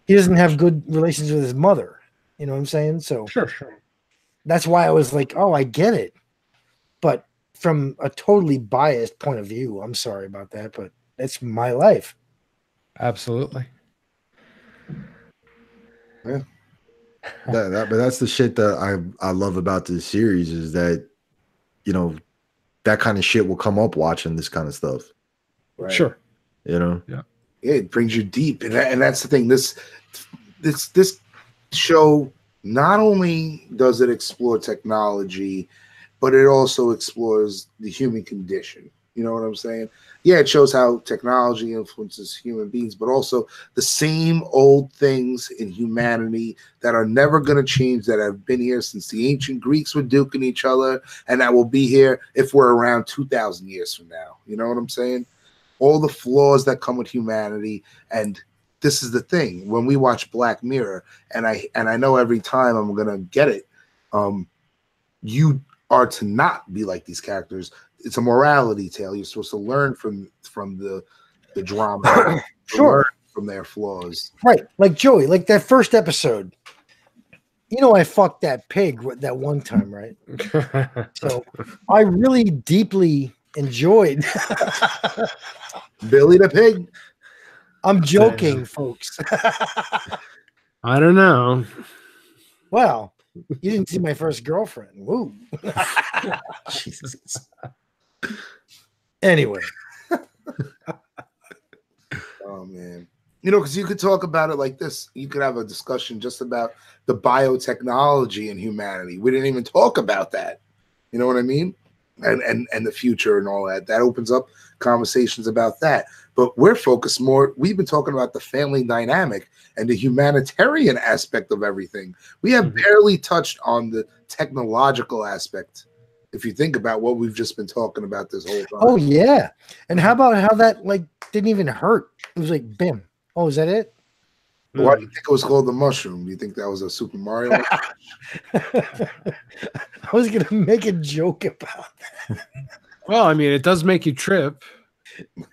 he doesn't have good relations with his mother. You know what I'm saying? So
sure.
That's why I was like, oh, I get it. But from a totally biased point of view, I'm sorry about that, but that's my life.
Absolutely.
Yeah. But that's the shit that I love about this series is that, you know, that kind of shit will come up watching this kind of stuff.
Right.
Sure. You know?
Yeah. It brings you deep. And that's the thing. This show, not only does it explore technology, but it also explores the human condition. You know what I'm saying? Yeah, it shows how technology influences human beings, but also the same old things in humanity that are never going to change, that have been here since the ancient Greeks were duking each other, and that will be here if we're around 2,000 years from now. You know what I'm saying? All the flaws that come with humanity. And this is the thing. When we watch Black Mirror, and I know every time I'm going to get it, you are to not be like these characters. It's a morality tale. You're supposed to learn from the drama,
sure,
learn from their flaws.
Right, like Joey, like that first episode. You know, I fucked that pig that one time, right? So I really deeply enjoyed
Billy the Pig.
I'm joking, folks.
I don't know.
Well, you didn't see my first girlfriend. Woo.
Jesus.
Anyway.
Oh, man. You know, because you could talk about it like this. You could have a discussion just about the biotechnology in humanity. We didn't even talk about that. You know what I mean? And the future and all that. That opens up conversations about that. But we're focused more. We've been talking about the family dynamic and the humanitarian aspect of everything. We have barely touched on the technological aspect. If you think about what we've just been talking about this whole time.
Oh yeah. And how about how that like didn't even hurt? It was like bim. Oh, is that it?
Why do you think it was called the mushroom? Do you think that was a Super Mario?
I was gonna make a joke about that.
Well, I mean, it does make you trip.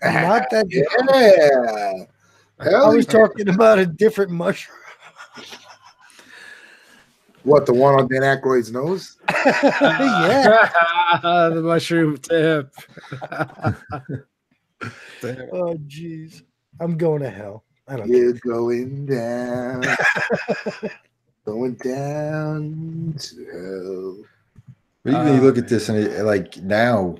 Not that.
Yeah.
I was talking about a different mushroom.
What, the one on Dan Aykroyd's nose?
Yeah.
The mushroom tip.
Oh, jeez. I'm going to hell. I don't
You're going down. Going down to hell.
But even you look at this and it, like now,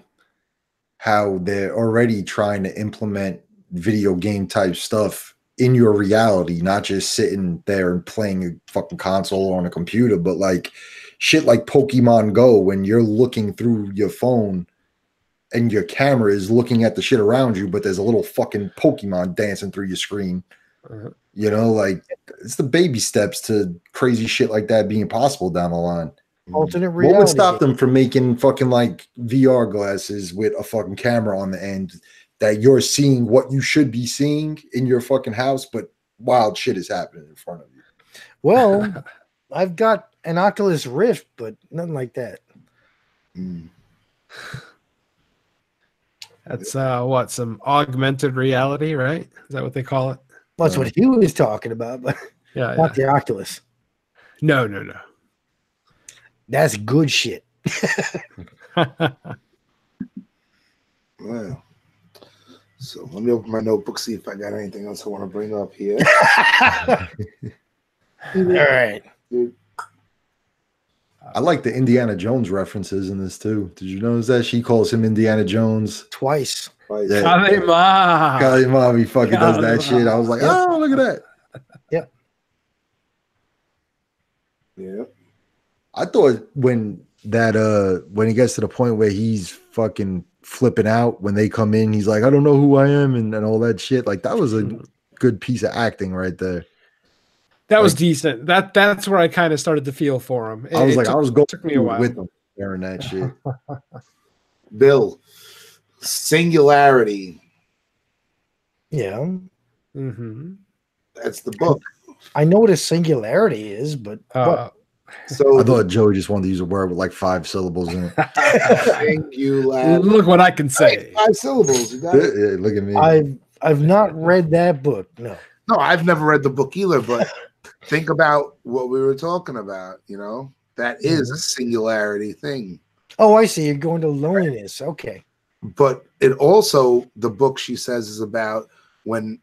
how they're already trying to implement video game type stuff in your reality, not just sitting there and playing a fucking console or on a computer, but like shit like Pokemon Go, when you're looking through your phone and your camera is looking at the shit around you, but there's a little fucking Pokemon dancing through your screen. You know, like it's the baby steps to crazy shit like that being possible down the line.
Alternate reality.
What would stop them from making fucking like VR glasses with a fucking camera on the end that you're seeing what you should be seeing in your fucking house, but wild shit is happening in front of you?
Well, I've got an Oculus Rift, but nothing like that.
That's what, some augmented reality, right? Is that what they call it?
Well, that's what he was talking about, but not the Oculus.
No, no, no.
That's good shit.
Well, so let me open my notebook, see if I got anything else I want to bring up here.
All right.
I like the Indiana Jones references in this too. Did you notice that she calls him Indiana Jones
Twice.
Yeah.
Kalima.
Kalima, he fucking does that shit. I was like,
Yep.
oh, look at that.
Yep.
Yeah.
I thought when he gets to the point where he's fucking flipping out when they come in, he's like, I don't know who I am and all that shit. Like that was a good piece of acting right there.
That was decent. That's where I kind of started to feel for him.
I was like, I was going
took me a while
with him during that shit.
Bill, Singularity.
Yeah.
Mm-hmm.
That's the book.
I know what a singularity is, but
So
I thought Joey just wanted to use a word with like 5 syllables in it.
Singularity.
Look what I can say.
5 syllables. You got it.
Yeah, look at me.
I've not read that book. No.
No, I've never read the book either, but think about what we were talking about, you know? That is a singularity thing.
Oh, I see. You're going to loneliness. Okay.
But it also, the book she says is about when,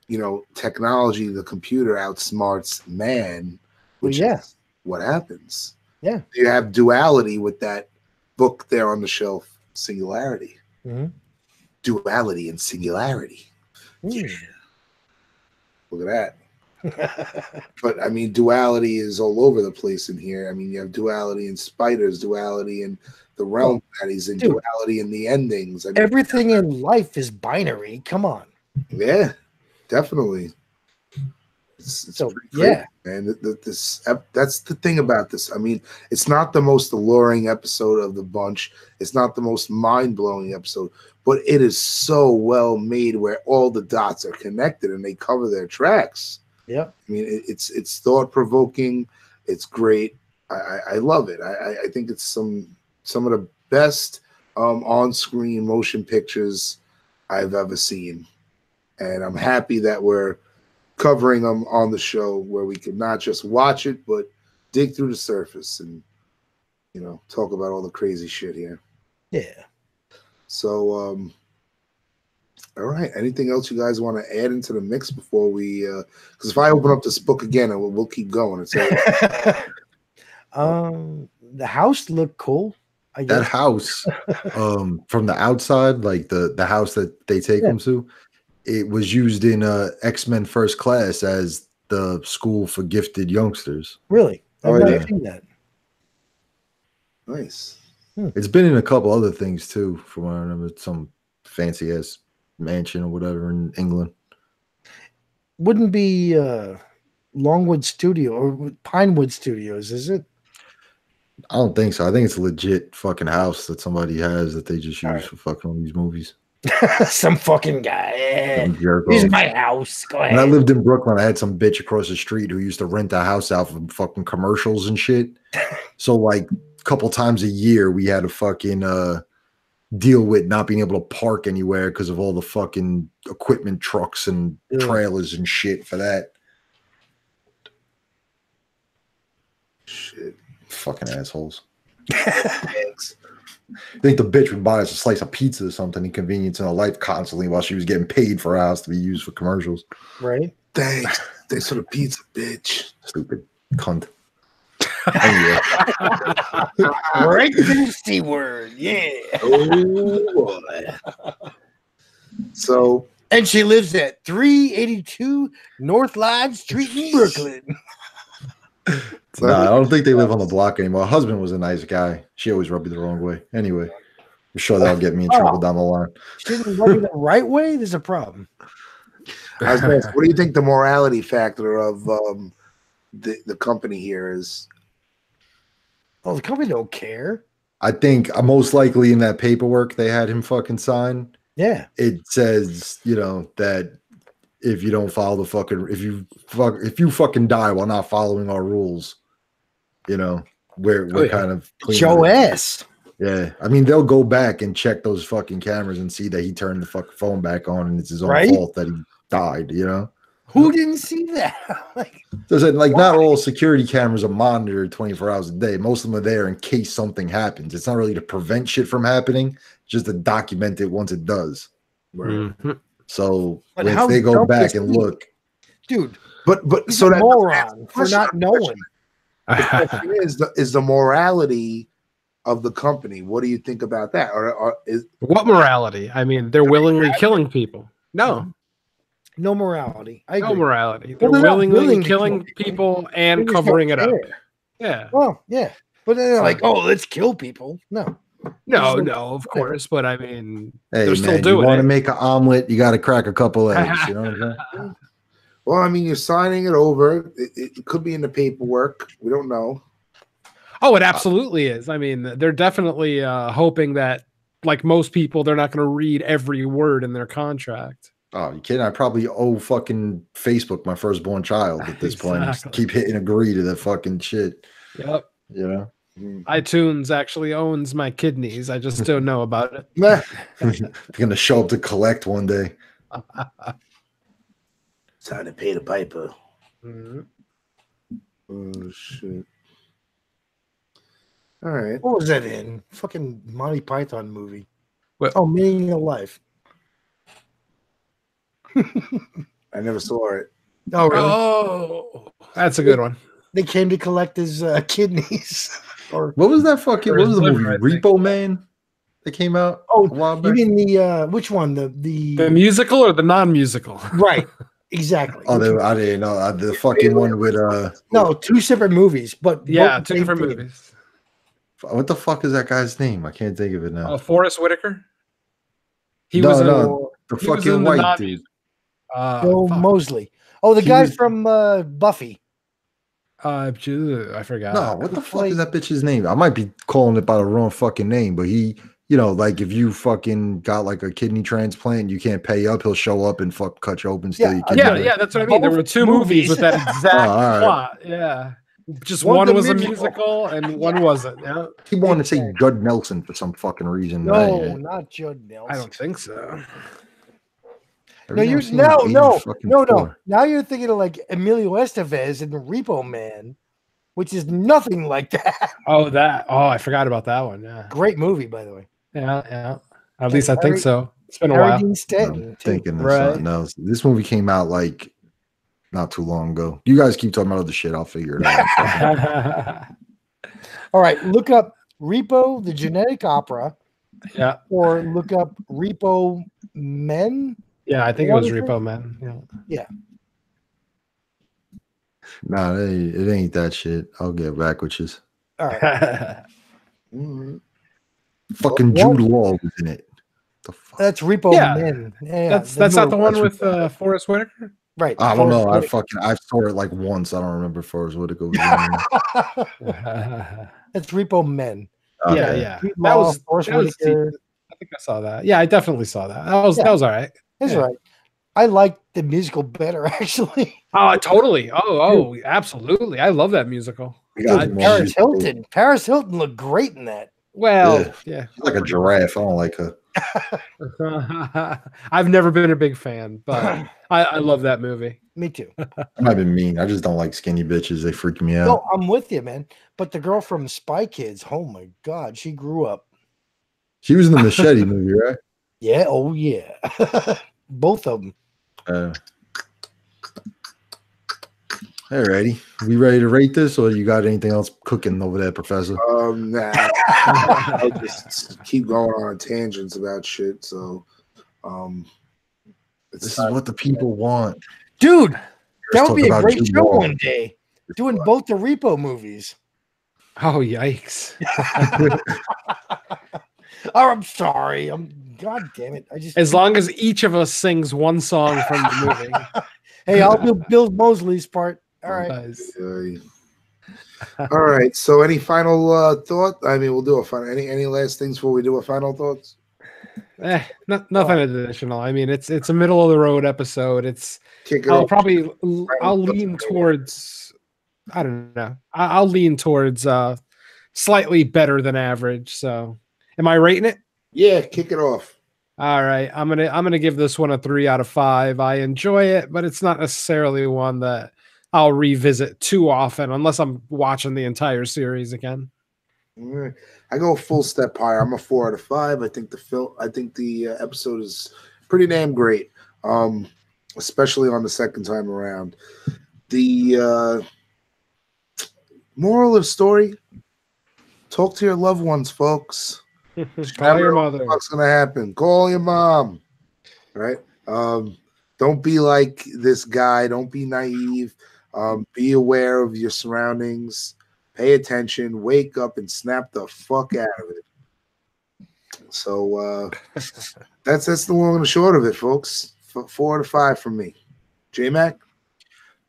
you know, technology, the computer outsmarts man, which is what happens.
Yeah.
You have duality with that book there on the shelf, Singularity.
Mm-hmm.
Duality and singularity. Yeah. Look at that. But I mean, duality is all over the place in here. I mean, you have duality in spiders, duality in the realm that he's in, duality in the endings. I mean,
everything in life is binary. Come on.
Yeah, definitely. It's
So,
crazy, man. That's the thing about this. I mean, it's not the most alluring episode of the bunch. It's not the most mind-blowing episode, but it is so well made where all the dots are connected and they cover their tracks.
Yeah.
I mean, it's thought-provoking. It's great. I love it. I think it's some of the best on-screen motion pictures I've ever seen. And I'm happy that we're covering them on the show where we can not just watch it, but dig through the surface and, you know, talk about all the crazy shit here.
Yeah.
So, all right. Anything else you guys want to add into the mix before we, because if I open up this book again, we'll keep going. It's
the house looked cool. I guess.
That house, from the outside, like the house that they take them to, it was used in X-Men First Class as the school for gifted youngsters.
Really? I've never
yeah.
seen that.
Nice.
It's been in a couple other things too, from what I remember, some fancy ass mansion or whatever in England.
Wouldn't be Longwood Studio or Pinewood Studios, is it? I
don't think so. I think it's a legit fucking house that somebody has that they just use for fucking all these movies.
Some fucking guy. This is my house. Go ahead.
When I lived in Brooklyn, I had some bitch across the street who used to rent a house out for fucking commercials and shit. So like a couple times a year, we had to fucking deal with not being able to park anywhere because of all the fucking equipment trucks and trailers and shit for that.
Shit.
Fucking assholes. Thanks. I think the bitch would buy us a slice of pizza or something inconvenience in her life constantly while she was getting paid for her house to be used for commercials.
Right.
Thanks for the pizza, bitch.
Stupid cunt.
Right to the C word. Yeah.
Oh boy. So,
and she lives at 382 North Line Street in Brooklyn.
No, I don't think they live on the block anymore. Her husband was a nice guy. She always rubbed me the wrong way. Anyway, I'm sure that'll get me in trouble down the line.
She didn't rub you the right way? There's a problem.
I was gonna ask, what do you think the morality factor of the company here is?
Oh, the company don't care.
I think most likely in that paperwork they had him fucking sign.
Yeah.
It says, you know, that if you don't follow the fucking, if you fucking die while not following our rules, you know, we're kind of
Joe ass.
Yeah, I mean they'll go back and check those fucking cameras and see that he turned the fucking phone back on and it's his own fault that he died. You know,
Who didn't see that? Like,
There's like not all security cameras are monitored 24 hours a day. Most of them are there in case something happens. It's not really to prevent shit from happening, just to document it once it does.
Mhm.
So
But
if
how
they go
dumb
back
is
and
he?
look,
dude,
But
he's
so
a
that
moron for
question-
not knowing.
the question is the morality of the company. What do you think about that? Or is
What morality? I mean, they're willingly killing people. No,
No morality. I
no
agree.
morality. They're
Well, they're not
willingly
willing to
killing
kill
people
They
and
just don't
covering it up.
care.
Yeah.
Well, yeah. But then they're like, oh, let's kill people. No.
No,
Just-
no, of course. But I mean,
hey
they're still
man, you
doing
want to
it.
make an omelet, you got to crack a couple eggs. You know what I'm saying?
well, I mean, you're signing it over. It could be in the paperwork. We don't know.
Oh, it absolutely is. I mean, they're definitely hoping that, like most people, they're not going to read every word in their contract.
Oh, you kidding? I probably owe fucking Facebook my firstborn child at this point. Just
Exactly.
keep hitting agree to that fucking shit.
Yep.
You know?
iTunes actually owns my kidneys. I just don't know about it.
Nah.
They're gonna show up to collect one day.
Time to pay the piper.
Mhm.
Oh shit. All right.
What was that in? Fucking Monty Python movie.
What?
Oh, Meaning of Life.
I never saw it.
Oh, really?
Oh, that's a good one.
They came to collect his kidneys. Or
What was that fucking?
Or
What was the
liver,
movie?
I think.
Repo Man that came out
oh,
a while
you
back.
mean the which one? The
The musical or the non-musical?
right? Exactly.
Oh,
Which one?
I didn't know the fucking one with
No, two separate movies, but
Yeah,
both
two
the same
different
thing.
movies.
what the fuck is that guy's name? I can't think of it now.
Forrest Whitaker. He
No,
was in,
no, the
he was
fucking
in the
white
non-music.
dude.
Bill
Fuck.
Mosley. Oh, the
He
guy
was-
from Buffy.
I forgot.
No, what the fuck is that bitch's name? I might be calling it by the wrong fucking name, but he, you know, like if you fucking got like a kidney transplant, you can't pay up, he'll show up and fuck cut you open, steal
Yeah,
your kidney.
Yeah,
back.
yeah, that's what I mean. There
Both
were two
movies.
movies with that exact
Oh, all right.
plot. Yeah. Just
One's
one
a
was a
musical.
musical and one wasn't. Yeah.
He wanted to say Judd Nelson for some fucking reason.
No, not Judd Nelson.
I don't think so.
No, you're no. Now you're thinking of like Emilio Estevez in Repo Man, which is nothing like that.
Oh, I forgot about that one. Yeah.
Great movie, by the way.
Yeah, yeah. At least I think so. It's been a
Harry
while.
Dean
I'm
Stanton, too.
thinking of
Right.
something else. This movie came out like not too long ago. You guys keep talking about other shit. I'll figure it out.
All right, look up Repo, the Genetic Opera,
Yeah.
or look up Repo Men.
Yeah, I think it
What
was
is it?
Repo Man. Yeah.
Nah, it ain't that shit. I'll get back with you.
All right,
Mhm.
Fucking
What?
Jude Law was in it. The fuck?
that's Repo
Yeah.
Men. Yeah,
That's
the
not the
newer
one
That's
with Forrest Whitaker?
right.
I don't know.
Forrest
I saw it like once. I don't remember Forrest Whitaker was in it.
Whitaker. That's Repo Men.
Okay.
Yeah, yeah.
Jude
That
Law,
was
Forrest
that was
Whitaker.
decent. I think I saw that. Yeah, I definitely saw that. That was
Yeah.
that was all right.
That's
Yeah.
right. I like the musical better, actually.
Oh, totally. Oh, absolutely. I love that musical.
We got
Dude,
more
Paris
musical.
Hilton. Paris Hilton looked great in that.
Well, yeah.
She's like a giraffe. I don't like her.
I've never been a big fan, but I love that movie.
Me too.
I might have been mean. I just don't like skinny bitches. They freak me out.
No, I'm with you, man. But the girl from Spy Kids, oh my God, she grew up.
She was in the Machete movie, right?
Yeah, oh yeah. Both of them.
Alrighty. We ready to rate this, or you got anything else cooking over there, Professor?
Nah. I'll just keep going on tangents about shit. So,
This is what the people want.
Dude, that
Let's
would be
talk
a
about
great
Jude
show
Law.
one day. Doing both the Repo movies.
Oh, yikes.
Oh, I'm sorry. God damn it. I just
As long as each of us sings one song from the movie.
Hey, I'll do Bill Mosley's part. All right.
Nice.
All right. So, any final thought? I mean, we'll do a final. Any last things before we do a final thoughts?
Nothing additional. I mean, it's a middle of the road episode.
Kick it
I'll
off.
probably lean towards. I don't know. I'll lean towards slightly better than average. So, am I rating it?
Yeah, kick it off.
All right, I'm gonna give this one a 3 out of 5. I enjoy it, but it's not necessarily one that I'll revisit too often unless I'm watching the entire series again.
All right. I go full step higher. I'm a 4 out of 5. I think the episode is pretty damn great, especially on the second time around. The moral of the story: talk to your loved ones, folks.
Call your mother.
What's gonna happen? Call your mom. Right? Don't be like this guy. Don't be naive. Be aware of your surroundings. Pay attention. Wake up and snap the fuck out of it. So that's the long and the short of it, folks. 4 out of 5 from me. J Mac.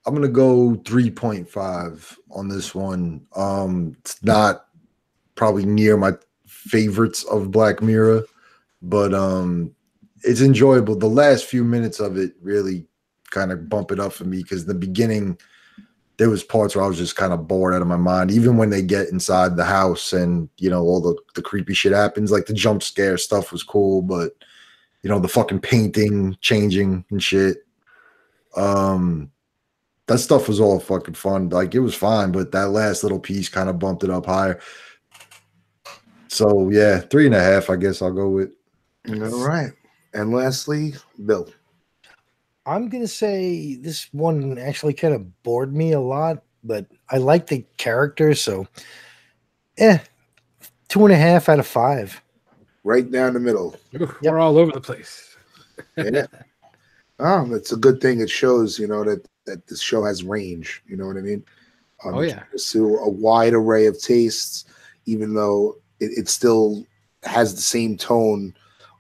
I'm gonna go 3.5 on this one. It's not probably near my favorites of Black Mirror, but it's enjoyable. The last few minutes of it really kind of bump it up for me because the beginning there was parts where I was just kind of bored out of my mind. Even when they get inside the house and all the creepy shit happens, like the jump scare stuff was cool, but the fucking painting changing and shit. That stuff was all fucking fun. Like it was fine, but that last little piece kind of bumped it up higher. So yeah, 3.5, I guess I'll go with.
All right. And lastly, Bill.
I'm going to say this one actually kind of bored me a lot, but I like the character. So, 2.5 out of 5.
Right down the middle.
We're all over the place.
Yeah. Oh, that's a good thing. It shows, that this show has range. You know what I mean?
Oh, yeah.
Pursue a wide array of tastes, even though it still has the same tone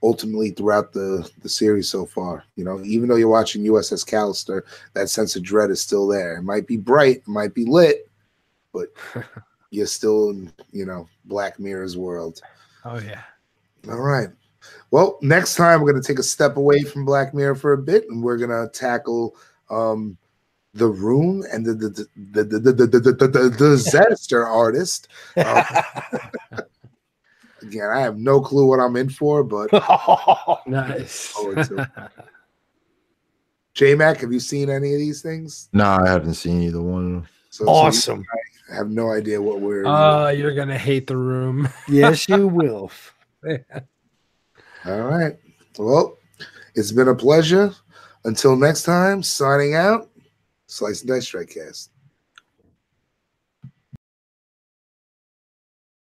ultimately throughout the series so far. Even though you're watching USS Callister, that sense of dread is still there. It might be bright, it might be lit, but you're still in, Black Mirror's world.
Oh, yeah.
All right. Well, next time we're going to take a step away from Black Mirror for a bit, and we're going to tackle The Room and the Disaster Artist. Again, I have no clue what I'm in for, but
nice.
J-Mac, have you seen any of these things?
No, I haven't seen either one.
Awesome.
I have no idea what we're.
You're gonna hate The Room.
Yes, you will.
All right. Well, it's been a pleasure. Until next time, signing out. Slice and Dice Strike Cast.